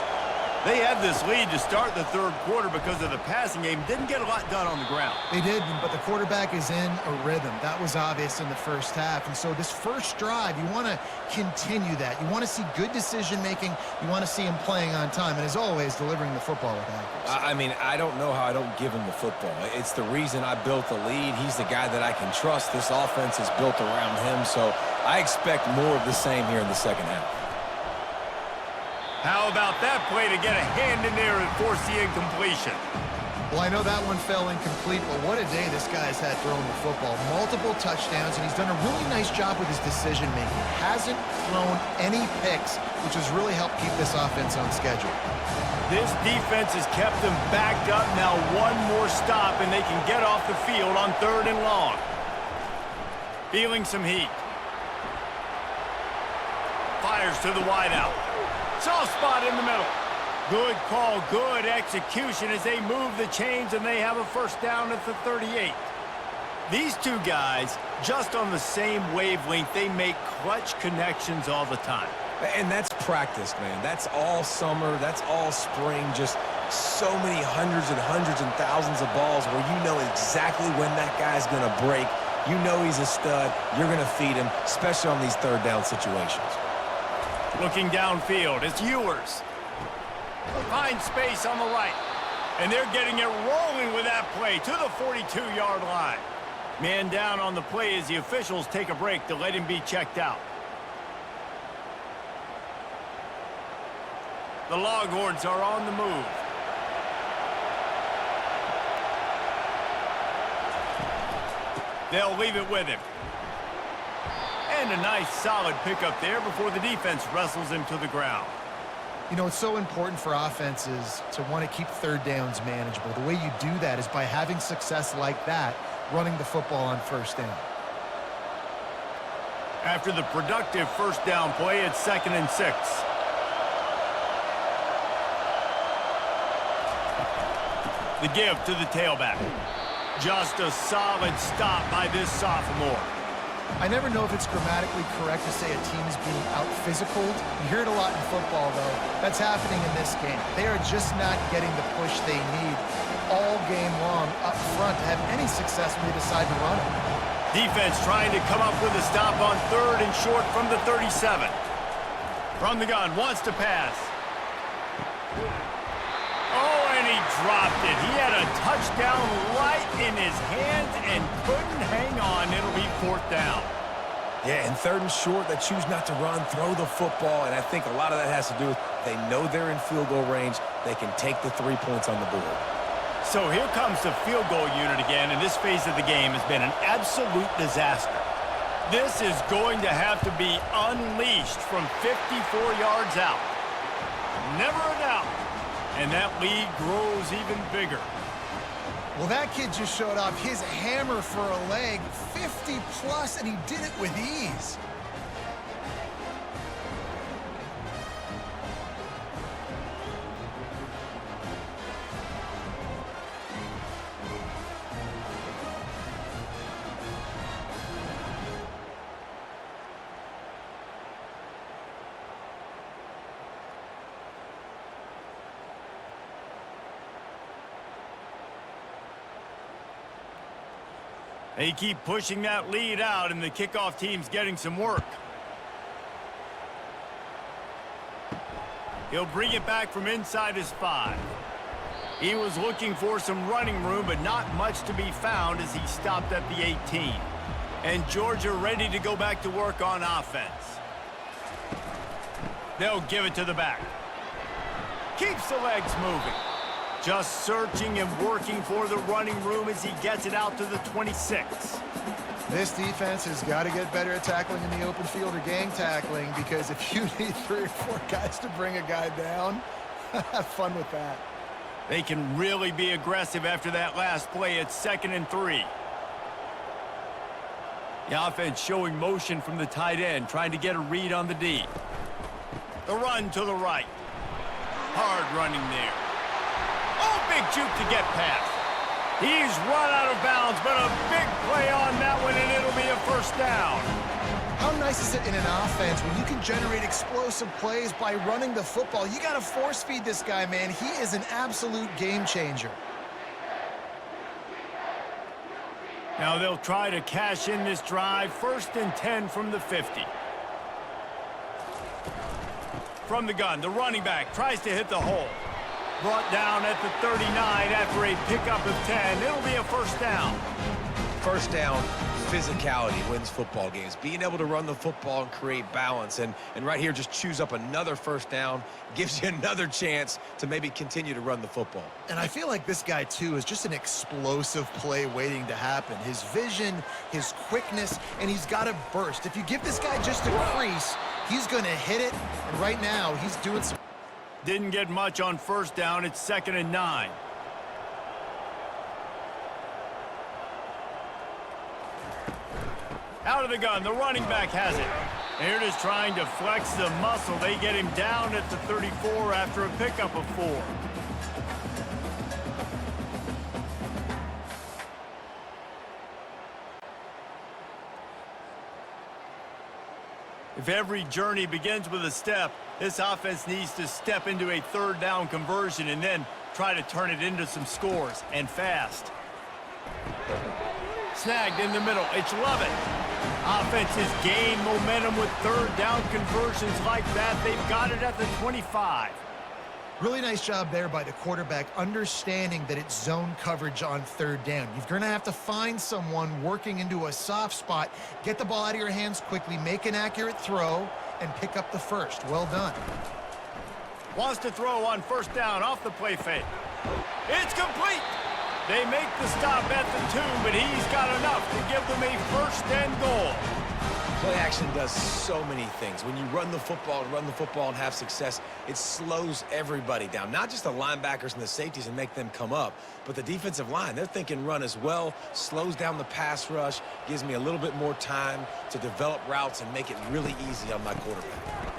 They had this lead to start the third quarter because of the passing game. Didn't get a lot done on the ground. They didn't, but the quarterback is in a rhythm. That was obvious in the first half. And so this first drive, you want to continue that. You want to see good decision-making. You want to see him playing on time. And as always, delivering the football with accuracy. I mean, I don't know how I don't give him the football. It's the reason I built the lead. He's the guy that I can trust. This offense is built around him. So I expect more of the same here in the second half. How about that play to get a hand in there and force the incompletion? Well, I know that one fell incomplete, but what a day this guy's had throwing the football. Multiple touchdowns, and he's done a really nice job with his decision-making. Hasn't thrown any picks, which has really helped keep this offense on schedule. This defense has kept them backed up. Now one more stop, and they can get off the field on 3rd and long. Feeling some heat. Fires to the wideout. Soft spot in the middle. Good call, good execution as they move the chains, and they have a first down at the 38. These two guys, just on the same wavelength, they make clutch connections all the time. And that's practice, man. That's all summer. That's all spring. Just so many hundreds and thousands of balls where you know exactly when that guy's going to break. You know he's a stud. You're going to feed him, especially on these 3rd down situations. Looking downfield, it's Ewers. Finds space on the right. And they're getting it rolling with that play to the 42-yard line. Man down on the play as the officials take a break to let him be checked out. The Longhorns are on the move. They'll leave it with him. And a nice solid pickup there before the defense wrestles him to the ground. You know, it's so important for offenses to want to keep 3rd downs manageable. The way you do that is by having success like that running the football on first down. After the productive first down play, it's 2nd and 6. The give to the tailback. Just a solid stop by this sophomore. I never know if it's grammatically correct to say a team is being out-physicaled. You hear it a lot in football, though. That's happening in this game. They are just not getting the push they need all game long up front to have any success when they decide to run it. Defense trying to come up with a stop on 3rd and short from the 37. From the gun, wants to pass. Oh, and he dropped it. He had a touchdown right in his hands and couldn't hang on. It'll be 4th down. Yeah, and 3rd and short, they choose not to run, throw the football, and I think a lot of that has to do with they know they're in field goal range. They can take the 3 points on the board. So here comes the field goal unit again, and this phase of the game has been an absolute disaster. This is going to have to be unleashed from 54 yards out. Never a doubt. And that lead grows even bigger. Well, that kid just showed off his hammer for a leg, 50-plus, and he did it with ease. They keep pushing that lead out, and the kickoff team's getting some work. He'll bring it back from inside his 5. He was looking for some running room, but not much to be found as he stopped at the 18. And Georgia ready to go back to work on offense. They'll give it to the back. Keeps the legs moving. Just searching and working for the running room as he gets it out to the 26. This defense has got to get better at tackling in the open field or gang tackling, because if you need 3 or 4 guys to bring a guy down, have fun with that. They can really be aggressive after that last play. It's 2nd and 3. The offense showing motion from the tight end, trying to get a read on the D. The run to the right. Hard running there. Oh, big juke to get past. He's run out of bounds, but a big play on that one, and it'll be a 1st down. How nice is it in an offense when you can generate explosive plays by running the football? You got to force feed this guy, man. He is an absolute game changer. Now they'll try to cash in this drive. 1st and 10 from the 50. From the gun, the running back tries to hit the hole. Brought down at the 39 after a pickup of 10. It'll be a 1st down. 1st down, physicality wins football games. Being able to run the football and create balance. And right here, just choose up another 1st down. Gives you another chance to maybe continue to run the football. And I feel like this guy, too, is just an explosive play waiting to happen. His vision, his quickness, and he's got a burst. If you give this guy just a crease, he's going to hit it. And right now, he's doing some... Didn't get much on 1st down. It's 2nd and 9. Out of the gun, the running back has it. They're just trying to flex the muscle. They get him down at the 34 after a pickup of 4. If every journey begins with a step, this offense needs to step into a 3rd down conversion and then try to turn it into some scores, and fast. Snagged in the middle. It's Lovett. Offenses gain momentum with 3rd down conversions like that. They've got it at the 25. Really nice job there by the quarterback, understanding that it's zone coverage on 3rd down. You're going to have to find someone working into a soft spot, get the ball out of your hands quickly, make an accurate throw, and pick up the 1st. Well done. Wants to throw on 1st down off the play fake. It's complete. They make the stop at the 2, but he's got enough to give them a 1st and goal. Play action does so many things. When you run the football and have success, it slows everybody down. Not just the linebackers and the safeties and make them come up, but the defensive line. They're thinking run as well, slows down the pass rush, gives me a little bit more time to develop routes and make it really easy on my quarterback.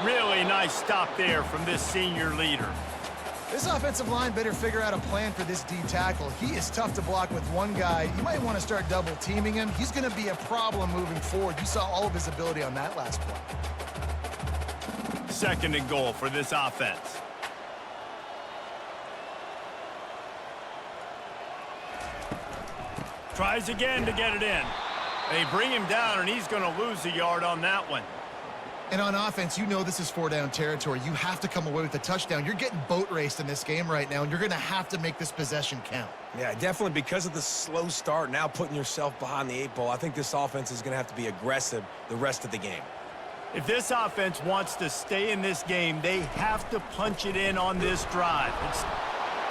Really nice stop there from this senior leader. This offensive line better figure out a plan for this D tackle. He is tough to block with one guy. You might want to start double teaming him. He's going to be a problem moving forward. You saw all of his ability on that last play. 2nd and goal for this offense. Tries again to get it in. They bring him down, and he's going to lose a yard on that one. And on offense, you know this is 4-down territory. You have to come away with a touchdown. You're getting boat raced in this game right now, and you're going to have to make this possession count. Yeah, definitely because of the slow start, now putting yourself behind the 8 ball, I think this offense is going to have to be aggressive the rest of the game. If this offense wants to stay in this game, they have to punch it in on this drive. It's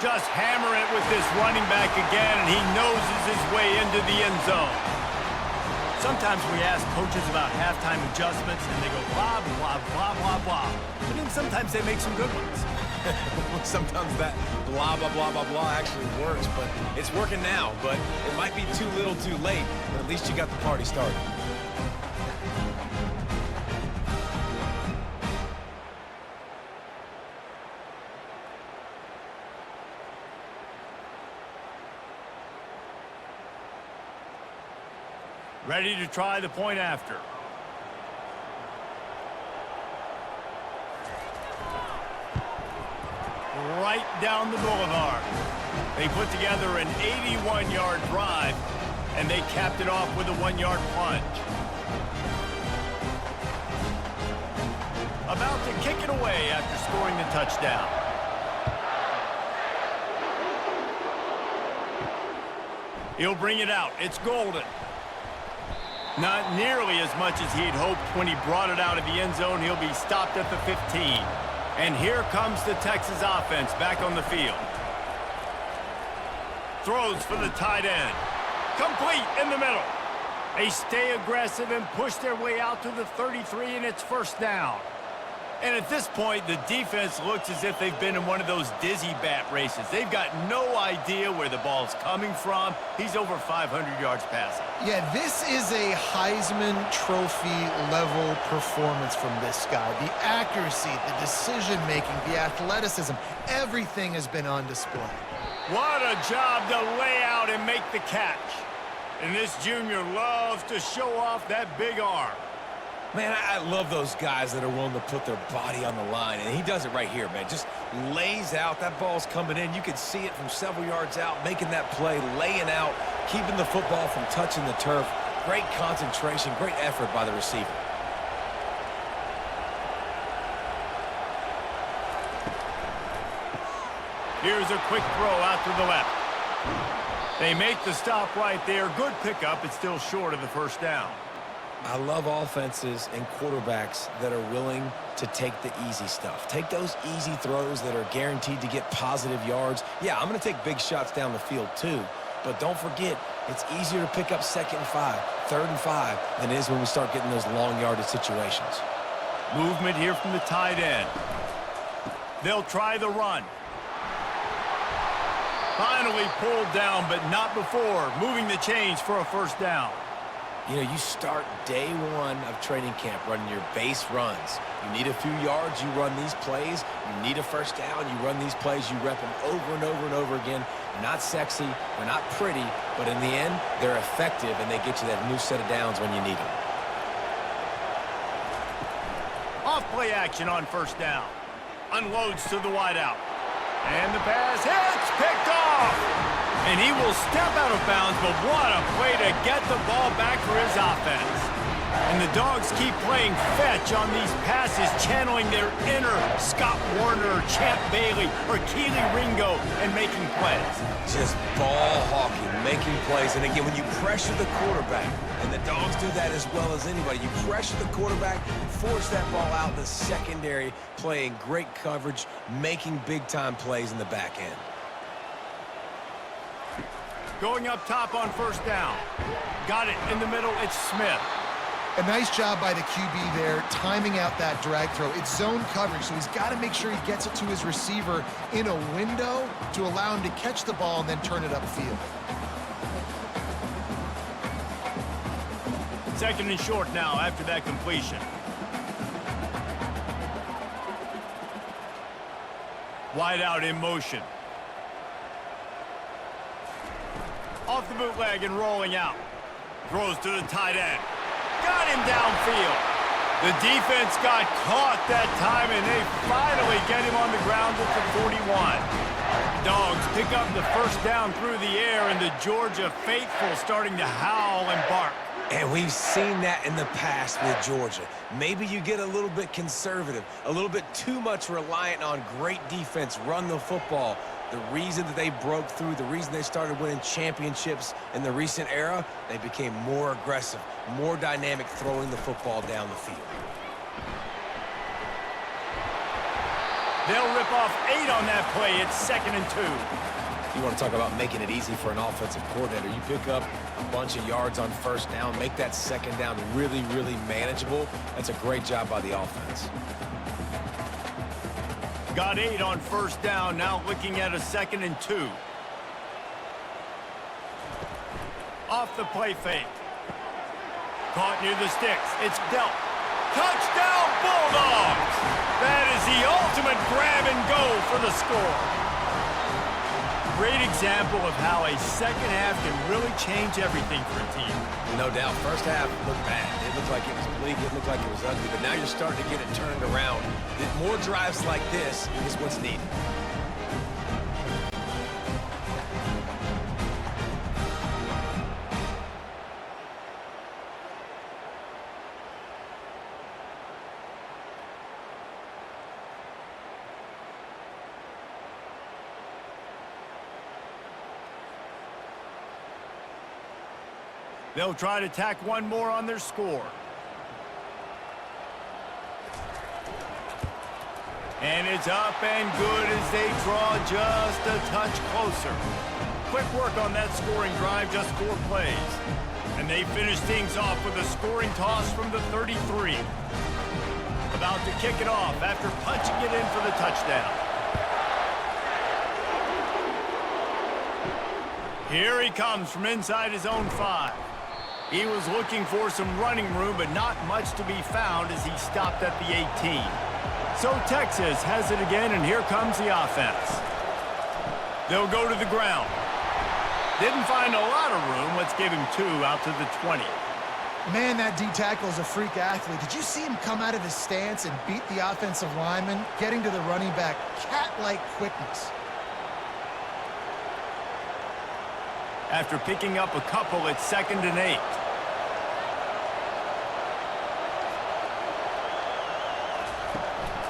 just hammer it with this running back again, and he noses his way into the end zone. Sometimes we ask coaches about halftime adjustments, and they go blah, blah, blah, blah, blah. But then sometimes they make some good ones. Sometimes that blah, blah, blah, blah, blah actually works, but it's working now. But it might be too little too late, but at least you got the party started. Ready to try the point after. Right down the boulevard. They put together an 81-yard drive, and they capped it off with a 1-yard plunge. About to kick it away after scoring the touchdown. He'll bring it out. It's Golden. Not nearly as much as he'd hoped when he brought it out of the end zone. He'll be stopped at the 15. And here comes the Texas offense back on the field. Throws for the tight end. Complete in the middle. They stay aggressive and push their way out to the 33, and it's 1st down. And at this point, the defense looks as if they've been in one of those dizzy bat races. They've got no idea where the ball's coming from. He's over 500 yards passing. Yeah, this is a Heisman Trophy level performance from this guy. The accuracy, the decision-making, the athleticism, everything has been on display. What a job to lay out and make the catch. And this junior loves to show off that big arm. Man, I love those guys that are willing to put their body on the line, and he does it right here, man. Just lays out. That ball's coming in. You can see it from several yards out, making that play, laying out, keeping the football from touching the turf. Great concentration, great effort by the receiver. Here's a quick throw out to the left. They make the stop right there. Good pickup. It's still short of the 1st down. I love offenses and quarterbacks that are willing to take the easy stuff. Take those easy throws that are guaranteed to get positive yards. Yeah, I'm going to take big shots down the field too, but don't forget, it's easier to pick up 2nd and 5, 3rd and 5 than it is when we start getting those long yardage situations. Movement here from the tight end. They'll try the run. Finally pulled down, but not before. Moving the chains for a 1st down. You know, you start day 1 of training camp running your base runs. You need a few yards, you run these plays. You need a 1st down, you run these plays. You rep them over and over and over again. They're not sexy, they're not pretty, but in the end, they're effective, and they get you that new set of downs when you need them. Off play action on 1st down. Unloads to the wideout. And the pass hits, picked off. And he will step out of bounds, but what a play to get the ball back for his offense. And the Dogs keep playing fetch on these passes, channeling their inner Scott Warner, Champ Bailey, or Keely Ringo, and making plays. Just ball hawking, making plays. And again, when you pressure the quarterback, and the Dogs do that as well as anybody, you pressure the quarterback, force that ball out in the secondary, playing great coverage, making big-time plays in the back end. Going up top on first down. Got it in the middle. It's Smith. A nice job by the QB there, timing out that drag throw. It's zone coverage, so he's got to make sure he gets it to his receiver in a window to allow him to catch the ball and then turn it upfield. Second and short now after that completion. Wide out in motion. Off the bootleg and rolling out. Throws to the tight end. Got him downfield. The defense got caught that time, and they finally get him on the ground at the 41. Dogs pick up the first down through the air, and the Georgia faithful starting to howl and bark. And we've seen that in the past with Georgia. Maybe you get a little bit conservative, a little bit too much reliant on great defense, run the football. The reason that they broke through, the reason they started winning championships in the recent era, they became more aggressive, more dynamic throwing the football down the field. They'll rip off 8 on that play. It's 2nd and 2. You want to talk about making it easy for an offensive coordinator. You pick up a bunch of yards on first down, make that second down really, really manageable. That's a great job by the offense. Got 8 on first down, now looking at a 2nd and 2. Off the play fake. Caught near the sticks. It's dealt. Touchdown, Bulldogs! That is the ultimate grab and go for the score. Great example of how a second half can really change everything for a team. No doubt. First half looked bad. It looked like it was bleak. It looked like it was ugly. But now you're starting to get it turned around. More drives like this is what's needed. They'll try to tack one more on their score. And it's up and good as they draw just a touch closer. Quick work on that scoring drive, just 4 plays. And they finish things off with a scoring toss from the 33. About to kick it off after punching it in for the touchdown. Here he comes from inside his own 5. He was looking for some running room, but not much to be found as he stopped at the 18. So Texas has it again, and here comes the offense. They'll go to the ground. Didn't find a lot of room. Let's give him 2 out to the 20. Man, that D tackle is a freak athlete. Did you see him come out of his stance and beat the offensive lineman, getting to the running back? Cat-like quickness. After picking up a couple, it's 2nd and 8.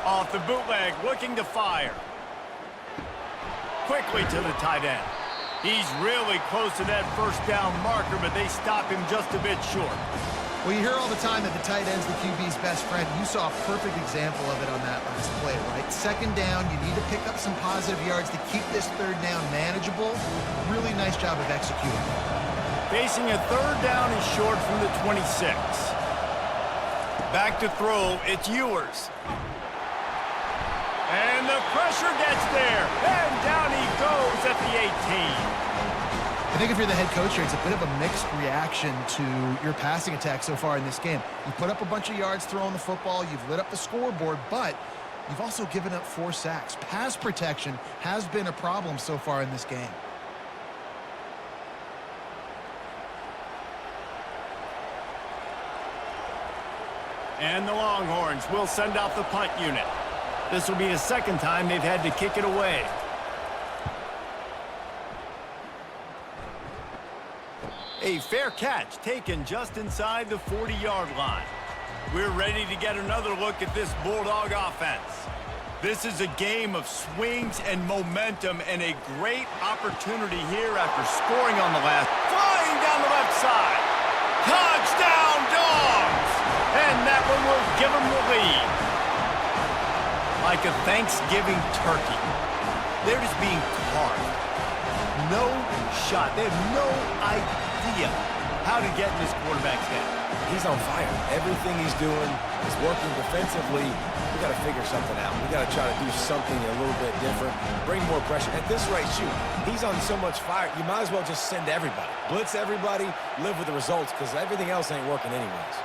Off the bootleg, looking to fire. Quickly to the tight end. He's really close to that first down marker, but they stop him just a bit short. Well, you hear all the time that the tight end's the QB's best friend. You saw a perfect example of it on that last play, right? 2nd down, you need to pick up some positive yards to keep this 3rd down manageable. Really nice job of executing. Facing a 3rd down is short from the 26. Back to throw, it's Ewers. And the pressure gets there. And down he goes at the 18. I think if you're the head coach here, it's a bit of a mixed reaction to your passing attack so far in this game. You put up a bunch of yards throwing the football, you've lit up the scoreboard, but you've also given up 4 sacks. Pass protection has been a problem so far in this game. And the Longhorns will send out the punt unit. This will be the 2nd time they've had to kick it away. A fair catch taken just inside the 40-yard line. We're ready to get another look at this Bulldog offense. This is a game of swings and momentum and a great opportunity here after scoring on the last. Flying down the left side. Touchdown, Dogs! And that one will give them the lead. Like a Thanksgiving turkey. They're just being carved. no shot. They have no idea how to get in this quarterback's head. He's on fire. Everything he's doing is working defensively. We got to figure something out. We got to try to do something a little bit different, bring more pressure. At this rate, shoot, he's on so much fire, you might as well just send everybody. Blitz everybody, live with the results, because everything else ain't working anyways.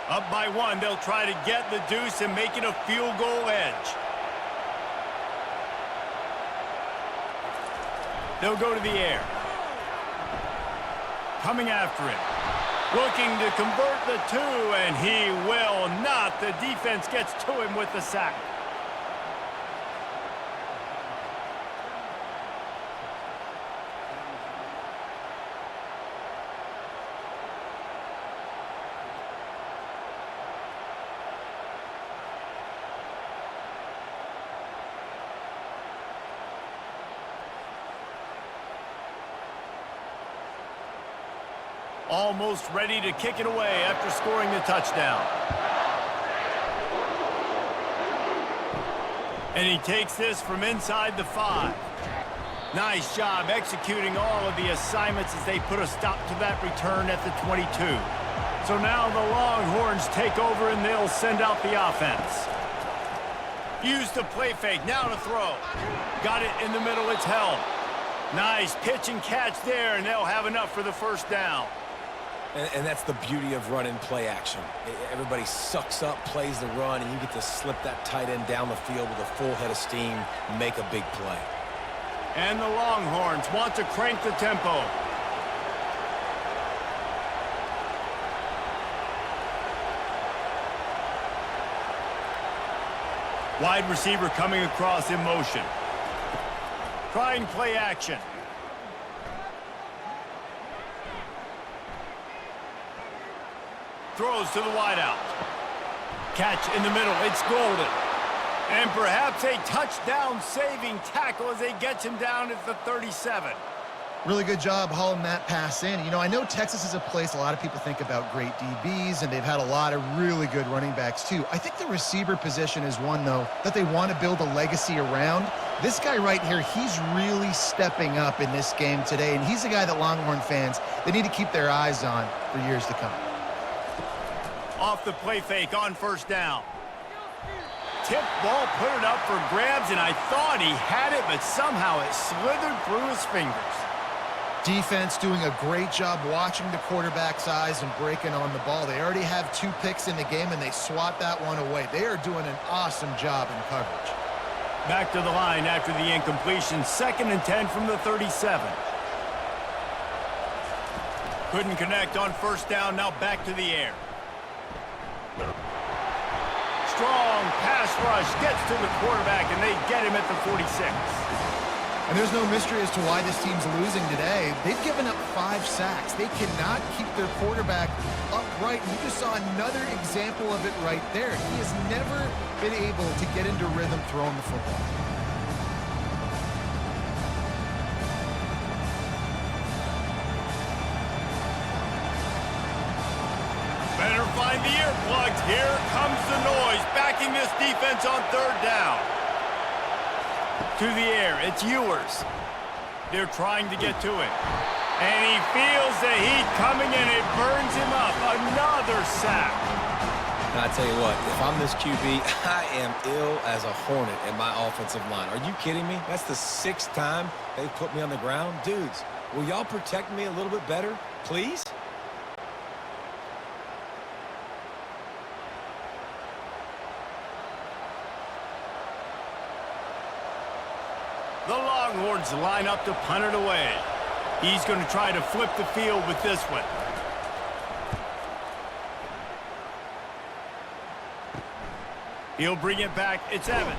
Up by one, they'll try to get the deuce and make it a field goal edge. They'll go to the air. Coming after it. Looking to convert the two, and he will not. The defense gets to him with the sack. Almost ready to kick it away after scoring the touchdown. And he takes this from inside the 5. Nice job executing all of the assignments as they put a stop to that return at the 22. So now the Longhorns take over and they'll send out the offense. Use the play fake, now to throw. Got it in the middle, it's held. Nice pitch and catch there, and they'll have enough for the first down. And that's the beauty of running play action. Everybody sucks up, plays the run, and you get to slip that tight end down the field with a full head of steam and make a big play. And the Longhorns want to crank the tempo. Wide receiver coming across in motion. Trying play action. Throws to the wideout. Catch in the middle. It's golden. And perhaps a touchdown-saving tackle as they get him down at the 37. Really good job hauling that pass in. You know, I know Texas is a place a lot of people think about great DBs, and they've had a lot of really good running backs too. I think the receiver position is one, though, that they want to build a legacy around. This guy right here, he's really stepping up in this game today, and he's a guy that Longhorn fans, they need to keep their eyes on for years to come. Off the play fake on first down. Tip ball, put it up for grabs, and I thought he had it, but somehow it slithered through his fingers. Defense doing a great job watching the quarterback's eyes and breaking on the ball. They already have 2 picks in the game, and they swat that one away. They are doing an awesome job in coverage. Back to the line after the incompletion. 2nd and 10 from the 37. Couldn't connect on first down. Now back to the air. Strong pass rush gets to the quarterback, and they get him at the 46. And there's no mystery as to why this team's losing today. They've given up 5 sacks. They cannot keep their quarterback upright. And you just saw another example of it right there. He has never been able to get into rhythm throwing the football. Better find the earplugs. Here comes the noise, backing this defense on 3rd down. To the air, it's Ewers. They're trying to get to it. And he feels the heat coming, and it burns him up. Another sack. And I tell you what, if I'm this QB, I am ill as a hornet in my offensive line. Are you kidding me? That's the 6th time they've put me on the ground. Dudes, will y'all protect me a little bit better, please? The Longhorns line up to punt it away. He's going to try to flip the field with this one. He'll bring it back. It's Evans.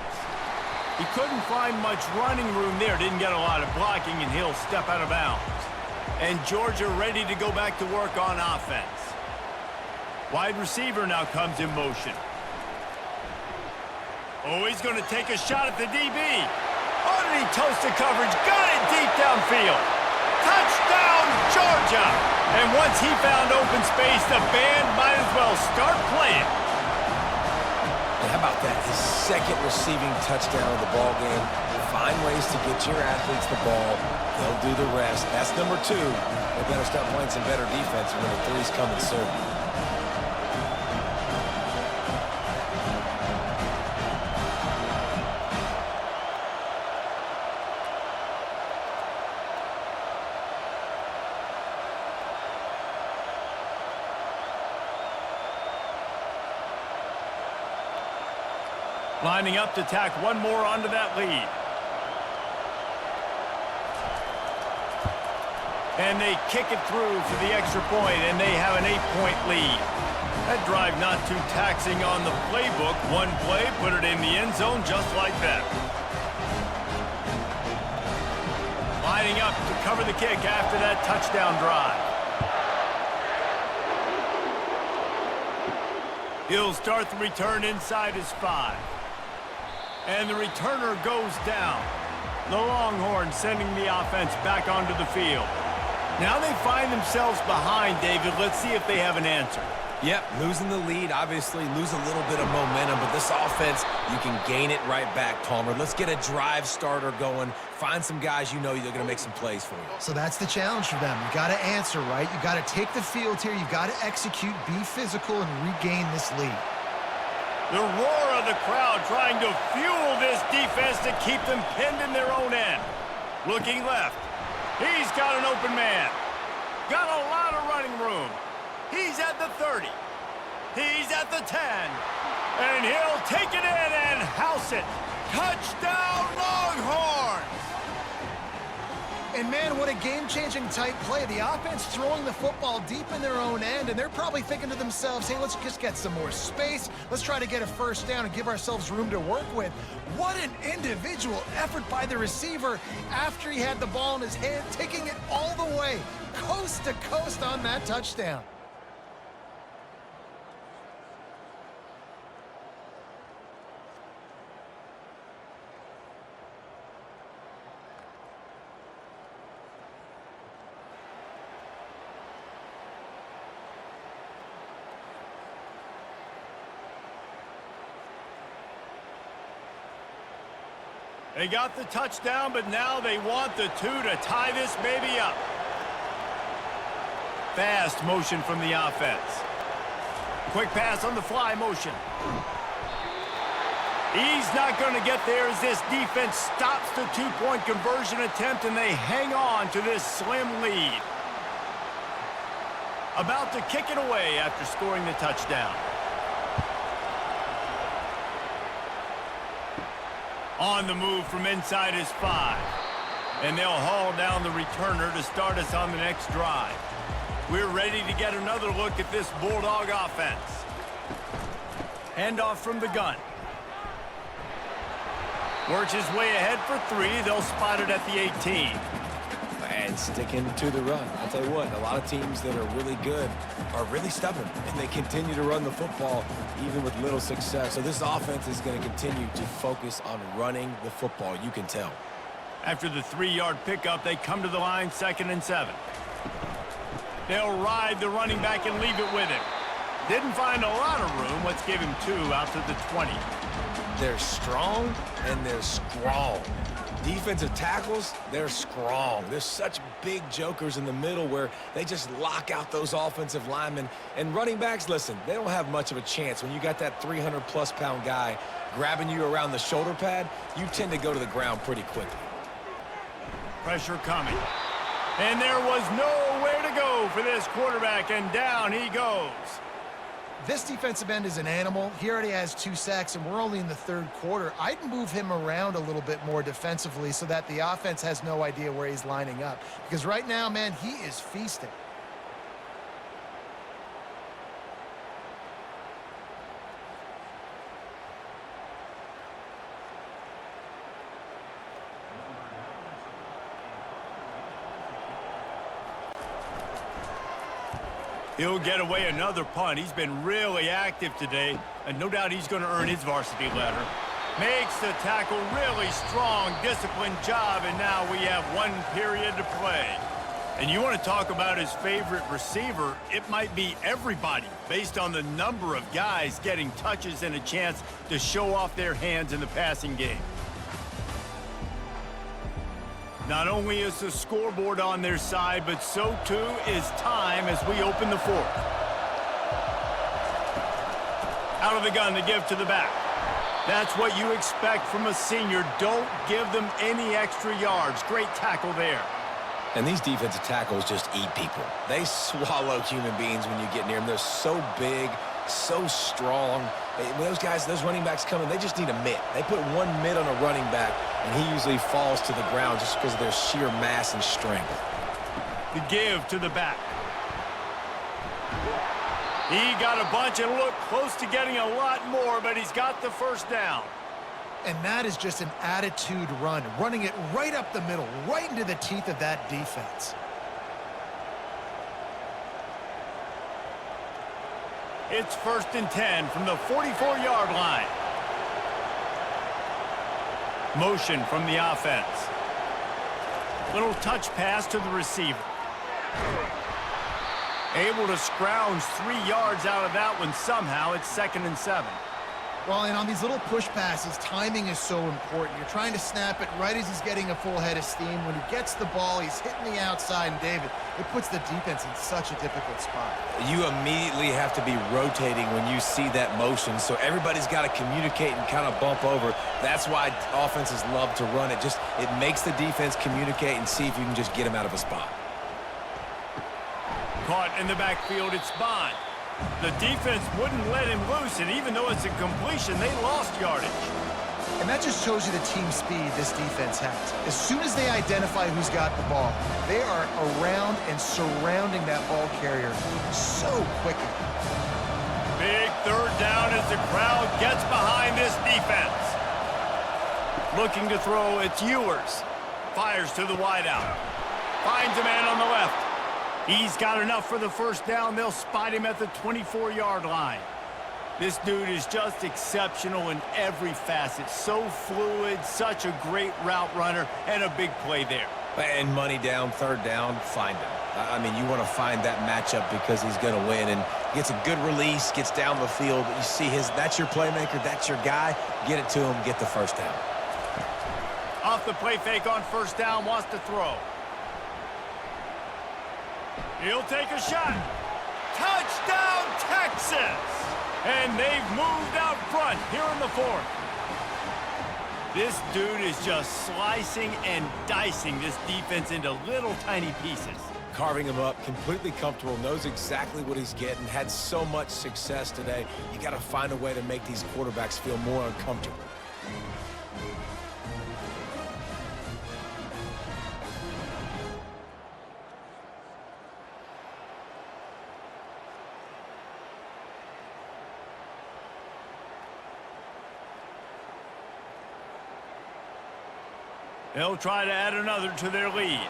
He couldn't find much running room there. Didn't get a lot of blocking, and he'll step out of bounds. And Georgia ready to go back to work on offense. Wide receiver now comes in motion. Oh, he's going to take a shot at the DB. Oh, did he toast the coverage? Got it deep downfield. Touchdown, Georgia! And once he found open space, the band might as well start playing. How about that? His second receiving touchdown of the ball game. Find ways to get your athletes the ball. They'll do the rest. That's number 2. They better start playing some better defense when the 3's coming soon. Lining up to tack one more onto that lead. And they kick it through for the extra point, and they have an 8-point lead. That drive not too taxing on the playbook. One play, put it in the end zone just like that. Lining up to cover the kick after that touchdown drive. He'll start the return inside his 5. And the returner goes down. The Longhorns sending the offense back onto the field. Now they find themselves behind, David. Let's see if they have an answer. Yep, losing the lead, obviously lose a little bit of momentum, but this offense, you can gain it right back, Palmer. Let's get a drive starter going. Find some guys you know they're going to make some plays for you. So that's the challenge for them. You got to answer, right? You got to take the field here. You got to execute, be physical, and regain this lead. The roar of the crowd trying to fuel this defense to keep them pinned in their own end. Looking left. He's got an open man. Got a lot of running room. He's at the 30. He's at the 10. And he'll take it in and house it. Touchdown, Longhorns! And, man, what a game-changing type play. The offense throwing the football deep in their own end, and they're probably thinking to themselves, hey, let's just get some more space. Let's try to get a first down and give ourselves room to work with. What an individual effort by the receiver after he had the ball in his hand, taking it all the way, coast to coast on that touchdown. They got the touchdown, but now they want the 2 to tie this baby up. Fast motion from the offense. Quick pass on the fly motion. He's not going to get there as this defense stops the 2-point conversion attempt, and they hang on to this slim lead. About to kick it away after scoring the touchdown. On the move from inside his 5. And they'll haul down the returner to start us on the next drive. We're ready to get another look at this Bulldog offense. Handoff from the gun. Works his way ahead for 3. They'll spot it at the 18. And sticking to the run. I'll tell you what, a lot of teams that are really good are really stubborn, and they continue to run the football even with little success. So this offense is going to continue to focus on running the football. You can tell. After the 3-yard pickup, they come to the line 2nd and 7. They'll ride the running back and leave it with him. Didn't find a lot of room. Let's give him 2 out to the 20. They're strong and they're strong. Defensive tackles, they're strong. There's such big jokers in the middle where they just lock out those offensive linemen. And running backs, listen, they don't have much of a chance. When you got that 300-plus pound guy grabbing you around the shoulder pad, you tend to go to the ground pretty quickly. Pressure coming. And there was nowhere to go for this quarterback, and down he goes. This defensive end is an animal. He already has 2 sacks, and we're only in the 3rd quarter. I'd move him around a little bit more defensively so that the offense has no idea where he's lining up. Because right now, man, he is feasting. He'll get away another punt. He's been really active today, and no doubt he's going to earn his varsity letter. Makes the tackle, really strong, disciplined job, and now we have 1 period to play. And you want to talk about his favorite receiver, it might be everybody based on the number of guys getting touches and a chance to show off their hands in the passing game. Not only is the scoreboard on their side, but so too is time as we open the fourth. Out of the gun to give to the back. That's what you expect from a senior. Don't give them any extra yards. Great tackle there. And these defensive tackles just eat people. They swallow human beings when you get near them. They're so big, so strong. When those guys, those running backs come in, they just need a mitt. They put one mitt on a running back, and he usually falls to the ground just because of their sheer mass and strength. The give to the back. He got a bunch and looked close to getting a lot more, but he's got the first down. And that is just an attitude run, running it right up the middle, right into the teeth of that defense. It's 1st and 10 from the 44-yard line. Motion from the offense. Little touch pass to the receiver. Able to scrounge 3 yards out of that one somehow. It's 2nd and 7. Well, and on these little push passes, timing is so important. You're trying to snap it right as he's getting a full head of steam. When he gets the ball, he's hitting the outside, and David, it puts the defense in such a difficult spot. You immediately have to be rotating when you see that motion, so everybody's got to communicate and kind of bump over. That's why offenses love to run it. It makes the defense communicate and see if you can just get him out of a spot. Caught in the backfield, it's Bond. The defense wouldn't let him loose, and even though it's a completion, they lost yardage. And that just shows you the team speed this defense has. As soon as they identify who's got the ball, they are around and surrounding that ball carrier so quickly. Big 3rd down as the crowd gets behind this defense. Looking to throw, it's Ewers. Fires to the wideout. Finds a man on the left. He's got enough for the first down. They'll spot him at the 24-yard line. This dude is just exceptional in every facet. So fluid, such a great route runner, and a big play there. And money down, 3rd down, find him. I mean, you want to find that matchup because he's going to win. And gets a good release, gets down the field. You see that's your playmaker, that's your guy. Get it to him, get the first down. Off the play fake on 1st down, wants to throw. He'll take a shot. Touchdown, Texas! And they've moved out front here in the 4th. This dude is just slicing and dicing this defense into little tiny pieces. Carving him up, completely comfortable, knows exactly what he's getting, had so much success today. You got to find a way to make these quarterbacks feel more uncomfortable. They'll try to add another to their lead.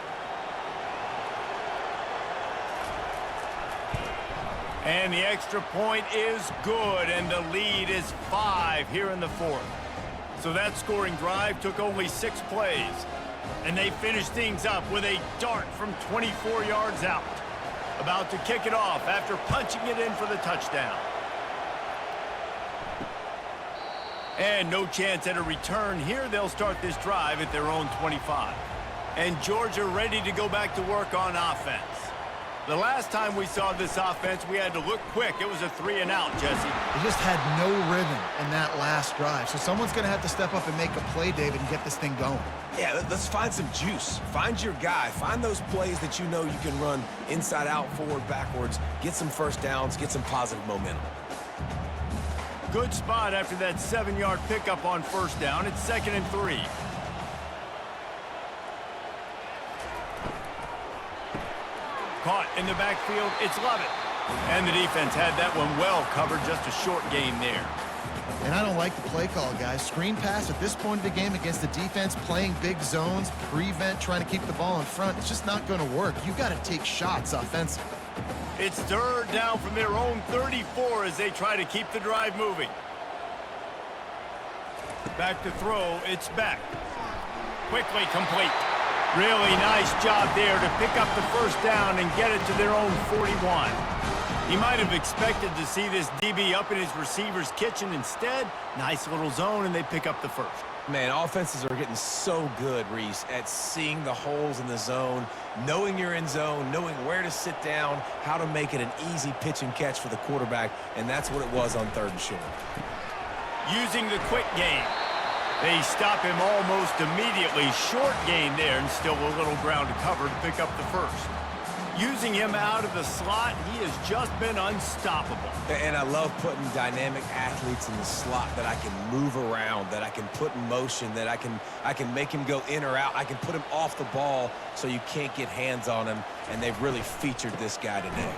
And the extra point is good, and the lead is 5 here in the 4th. So that scoring drive took only 6 plays. And they finished things up with a dart from 24 yards out. About to kick it off after punching it in for the touchdown. And no chance at a return here. They'll start this drive at their own 25. And Georgia ready to go back to work on offense. The last time we saw this offense, we had to look quick. It was a 3-and-out, Jesse. They just had no rhythm in that last drive. So someone's going to have to step up and make a play, David, and get this thing going. Yeah, let's find some juice. Find your guy. Find those plays that you know you can run inside out, forward, backwards. Get some first downs. Get some positive momentum. Good spot after that 7-yard pickup on 1st down. It's 2nd and 3. Caught in the backfield, it's Lovett. And the defense had that one well covered, just a short game there. And I don't like the play call, guys. Screen pass at this point of the game against the defense, playing big zones, prevent, trying to keep the ball in front. It's just not going to work. You've got to take shots offensively. It's 3rd down from their own 34 as they try to keep the drive moving. Back to throw, it's back. Quickly complete. Really nice job there to pick up the first down and get it to their own 41. He might have expected to see this DB up in his receiver's kitchen. Instead, nice little zone, and they pick up the first. Man, offenses are getting so good, Reese, at seeing the holes in the zone, knowing you're in zone, knowing where to sit down, how to make it an easy pitch and catch for the quarterback, and that's what it was on 3rd and short. Using the quick game. They stop him almost immediately. Short gain there, and still a little ground to cover to pick up the first. Using him out of the slot, he has just been unstoppable. And I love putting dynamic athletes in the slot that I can move around, that I can put in motion, that I can make him go in or out. I can put him off the ball so you can't get hands on him, and they've really featured this guy today.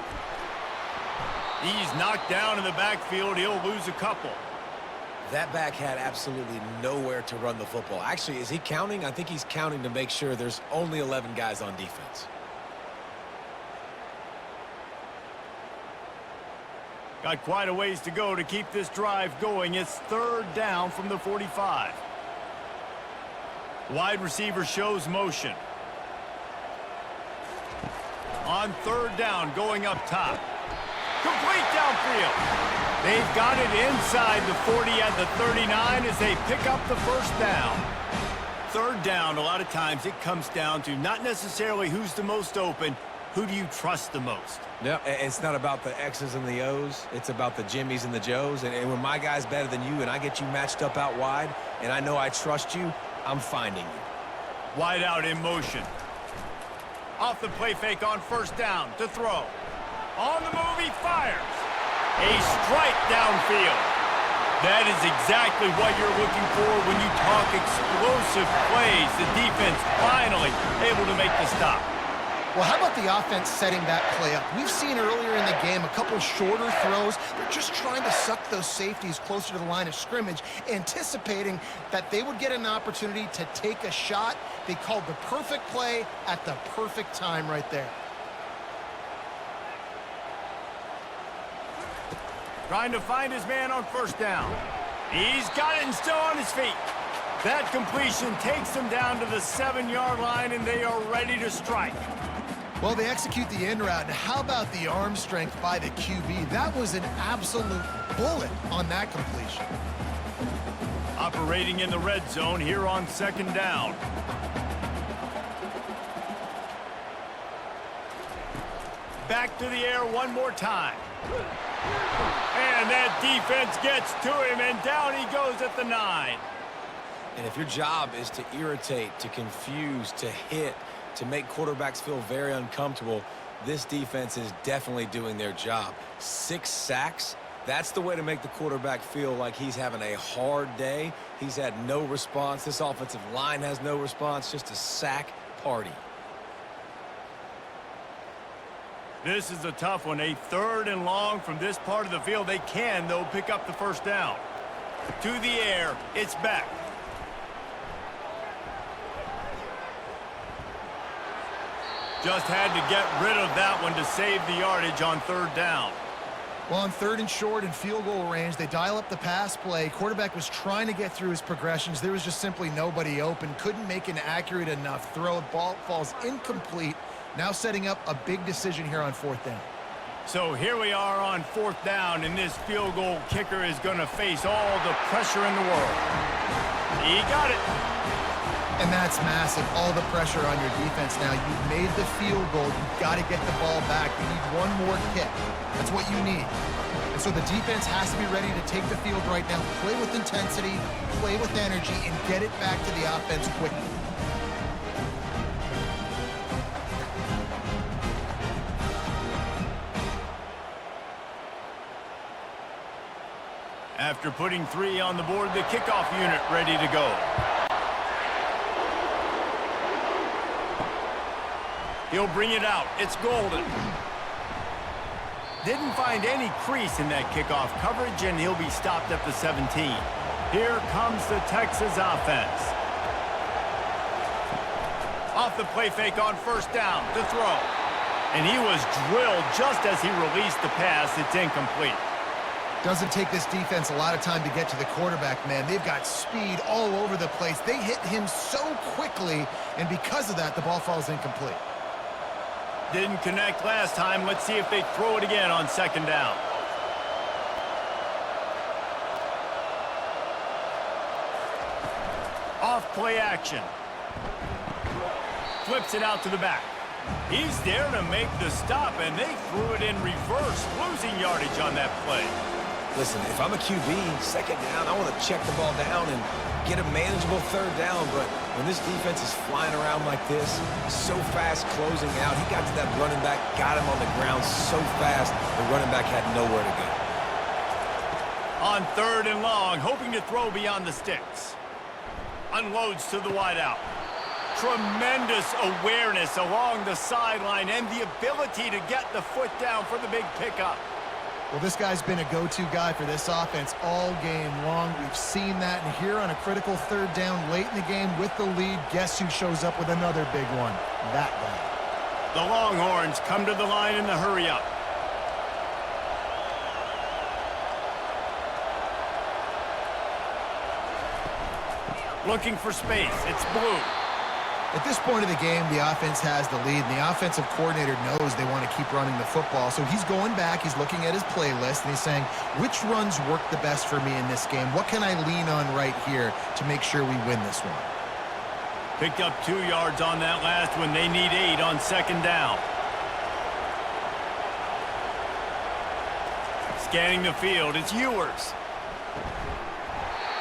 He's knocked down in the backfield. He'll lose a couple. That back had absolutely nowhere to run the football. Actually, is he counting? I think he's counting to make sure there's only 11 guys on defense. Got quite a ways to go to keep this drive going. It's 3rd down from the 45. Wide receiver shows motion. On 3rd down, going up top. Complete downfield. They've got it inside the 40 at the 39 as they pick up the first down. 3rd down, a lot of times it comes down to not necessarily who's the most open, who do you trust the most? Yeah, it's not about the X's and the O's. It's about the Jimmies and the Joes. And when my guy's better than you and I get you matched up out wide and I know I trust you, I'm finding you. Wide out in motion. Off the play fake on 1st down to throw. On the move, he fires. A strike downfield. That is exactly what you're looking for when you talk explosive plays. The defense finally able to make the stop. Well, how about the offense setting that play up? We've seen earlier in the game a couple shorter throws. They're just trying to suck those safeties closer to the line of scrimmage, anticipating that they would get an opportunity to take a shot. They called the perfect play at the perfect time right there. Trying to find his man on 1st down. He's got it and still on his feet. That completion takes them down to the 7-yard line, and they are ready to strike. Well, they execute the in route. How about the arm strength by the QB? That was an absolute bullet on that completion. Operating in the red zone here on 2nd down. Back to the air one more time. And that defense gets to him, and down he goes at the 9. And if your job is to irritate, to confuse, to hit, to make quarterbacks feel very uncomfortable, this defense is definitely doing their job. 6 sacks, that's the way to make the quarterback feel like he's having a hard day. He's had no response. This offensive line has no response, just a sack party. This is a tough one. A 3rd and long from this part of the field. They can, though, pick up the first down. To the air, it's back. Just had to get rid of that one to save the yardage on 3rd down. Well, on 3rd and short and field goal range, they dial up the pass play. Quarterback was trying to get through his progressions. There was just simply nobody open. Couldn't make an accurate enough throw. Ball falls incomplete. Now setting up a big decision here on 4th down. So here we are on 4th down, and this field goal kicker is going to face all the pressure in the world. He got it. And that's massive, all the pressure on your defense now. You've made the field goal. You've got to get the ball back. You need one more kick. That's what you need. And so the defense has to be ready to take the field right now, play with intensity, play with energy, and get it back to the offense quickly. After putting 3 on the board, the kickoff unit ready to go. He'll bring it out. It's golden. Didn't find any crease in that kickoff coverage, and he'll be stopped at the 17. Here comes the Texas offense. Off the play fake on 1st down to throw. And he was drilled just as he released the pass. It's incomplete. Doesn't take this defense a lot of time to get to the quarterback, man. They've got speed all over the place. They hit him so quickly, and because of that, the ball falls incomplete. Didn't connect last time. Let's see if they throw it again on second down. Off play action. Flips it out to the back. He's there to make the stop, and they threw it in reverse, losing yardage on that play. Listen, if I'm a QB, second down, I want to check the ball down and get a manageable third down. But when this defense is flying around like this, so fast closing out, he got to that running back, got him on the ground so fast, the running back had nowhere to go. On third and long, hoping to throw beyond the sticks. Unloads to the wideout. Tremendous awareness along the sideline and the ability to get the foot down for the big pickup. Well, this guy's been a go-to guy for this offense all game long. We've seen that, and here on a critical third down late in the game with the lead, guess who shows up with another big one? That guy. The Longhorns come to the line in the hurry-up. Looking for space. It's blue. At this point of the game, the offense has the lead, and the offensive coordinator knows they want to keep running the football. So he's going back, he's looking at his playlist, and he's saying, which runs work the best for me in this game? What can I lean on right here to make sure we win this one? Picked up 2 yards on that last one. They need 8 on second down. Scanning the field, it's Ewers.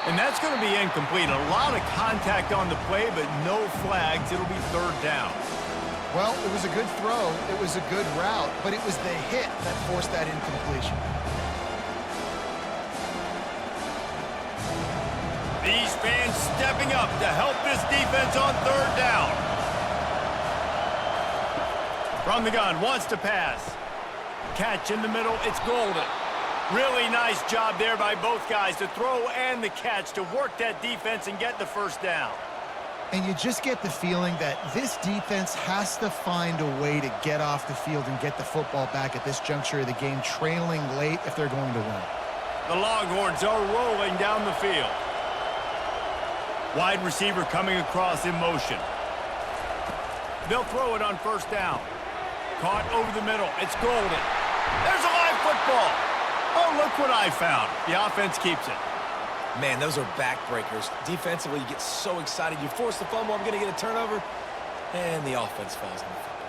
And that's going to be incomplete. A lot of contact on the play, but no flags. It'll be third down. Well, it was a good throw. It was a good route, but it was the hit that forced that incompletion. These fans stepping up to help this defense on third down. From the gun, wants to pass. Catch in the middle, it's Golden. Really nice job there by both guys to throw and the catch to work that defense and get the first down. And you just get the feeling that this defense has to find a way to get off the field and get the football back at this juncture of the game, trailing late if they're going to win. The Longhorns are rolling down the field. Wide receiver coming across in motion. They'll throw it on first down. Caught over the middle. It's Golden. There's a live football. Oh, look what I found. The offense keeps it. Man, those are backbreakers. Defensively, you get so excited. You force the fumble, I'm going to get a turnover, and the offense falls on the football.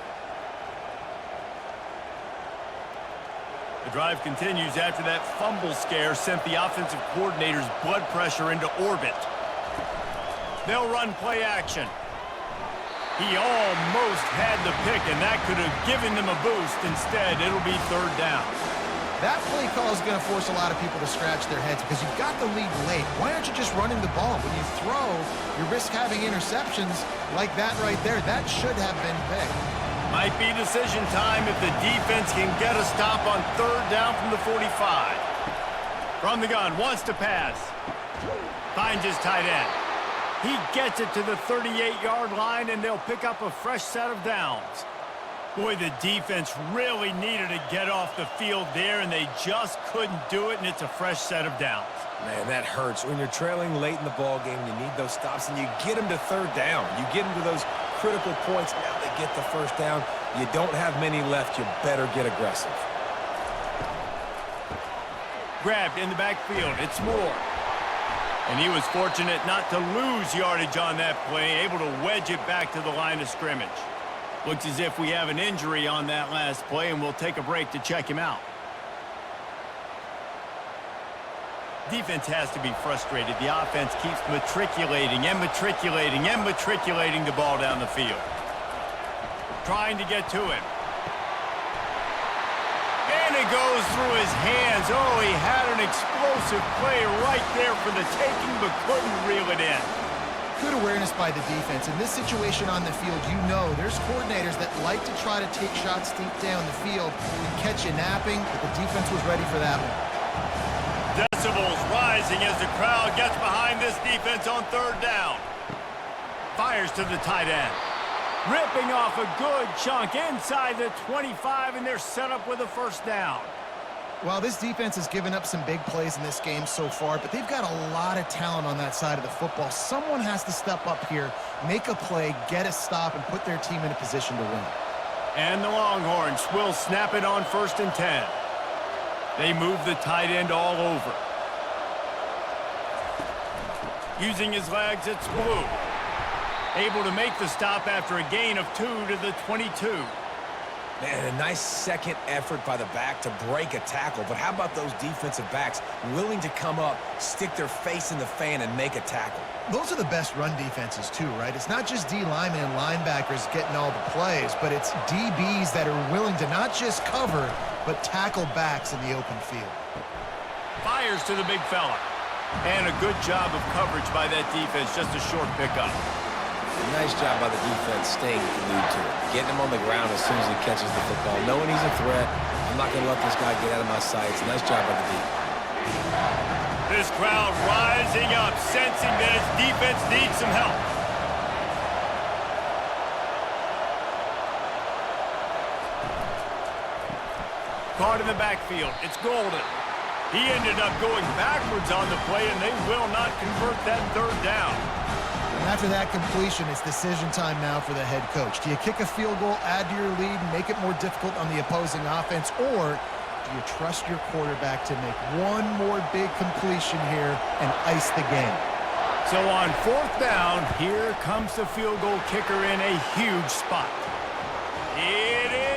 The drive continues after that fumble scare sent the offensive coordinator's blood pressure into orbit. They'll run play action. He almost had the pick, and that could have given them a boost. Instead, it'll be third down. That play call is going to force a lot of people to scratch their heads because you've got the lead late. Why aren't you just running the ball? When you throw, you risk having interceptions like that right there. That should have been picked. Might be decision time if the defense can get a stop on third down from the 45. From the gun, wants to pass. Finds his tight end. He gets it to the 38-yard line, and they'll pick up a fresh set of downs. Boy, the defense really needed to get off the field there, and they just couldn't do it, and it's a fresh set of downs. Man, that hurts. When you're trailing late in the ball game, you need those stops, and you get them to third down. You get them to those critical points. Now they get the first down. You don't have many left. You better get aggressive. Grabbed in the backfield. It's Moore. And he was fortunate not to lose yardage on that play, able to wedge it back to the line of scrimmage. Looks as if we have an injury on that last play, and we'll take a break to check him out. Defense has to be frustrated. The offense keeps matriculating and matriculating and matriculating the ball down the field. Trying to get to him. And it goes through his hands. Oh, he had an explosive play right there for the taking, but couldn't reel it in. Good awareness by the defense. In this situation on the field, you know there's coordinators that like to try to take shots deep down the field and catch you napping, but the defense was ready for that one. Decibels rising as the crowd gets behind this defense on third down. Fires to the tight end. Ripping off a good chunk inside the 25, and they're set up with a first down. Well, this defense has given up some big plays in this game so far, but they've got a lot of talent on that side of the football. Someone has to step up here, make a play, get a stop, and put their team in a position to win. And the Longhorns will snap it on 1st and 10. They move the tight end all over. Using his legs, it's Blue. Able to make the stop after a gain of 2 to the 22. Man, a nice second effort by the back to break a tackle. But how about those defensive backs willing to come up, stick their face in the fan, and make a tackle? Those are the best run defenses too, right? It's not just D linemen and linebackers getting all the plays, but it's DBs that are willing to not just cover, but tackle backs in the open field. Fires to the big fella. And a good job of coverage by that defense, just a short pickup. Nice job by the defense staying glued to it. Getting him on the ground as soon as he catches the football. Knowing he's a threat, I'm not going to let this guy get out of my sights. Nice job by the D. This crowd rising up, sensing that his defense needs some help. Caught in the backfield. It's Golden. He ended up going backwards on the play, and they will not convert that 3rd down. And after that completion, it's decision time now for the head coach. Do you kick a field goal, add to your lead, and make it more difficult on the opposing offense, or do you trust your quarterback to make one more big completion here and ice the game? So on 4th down, here comes the field goal kicker in a huge spot. It is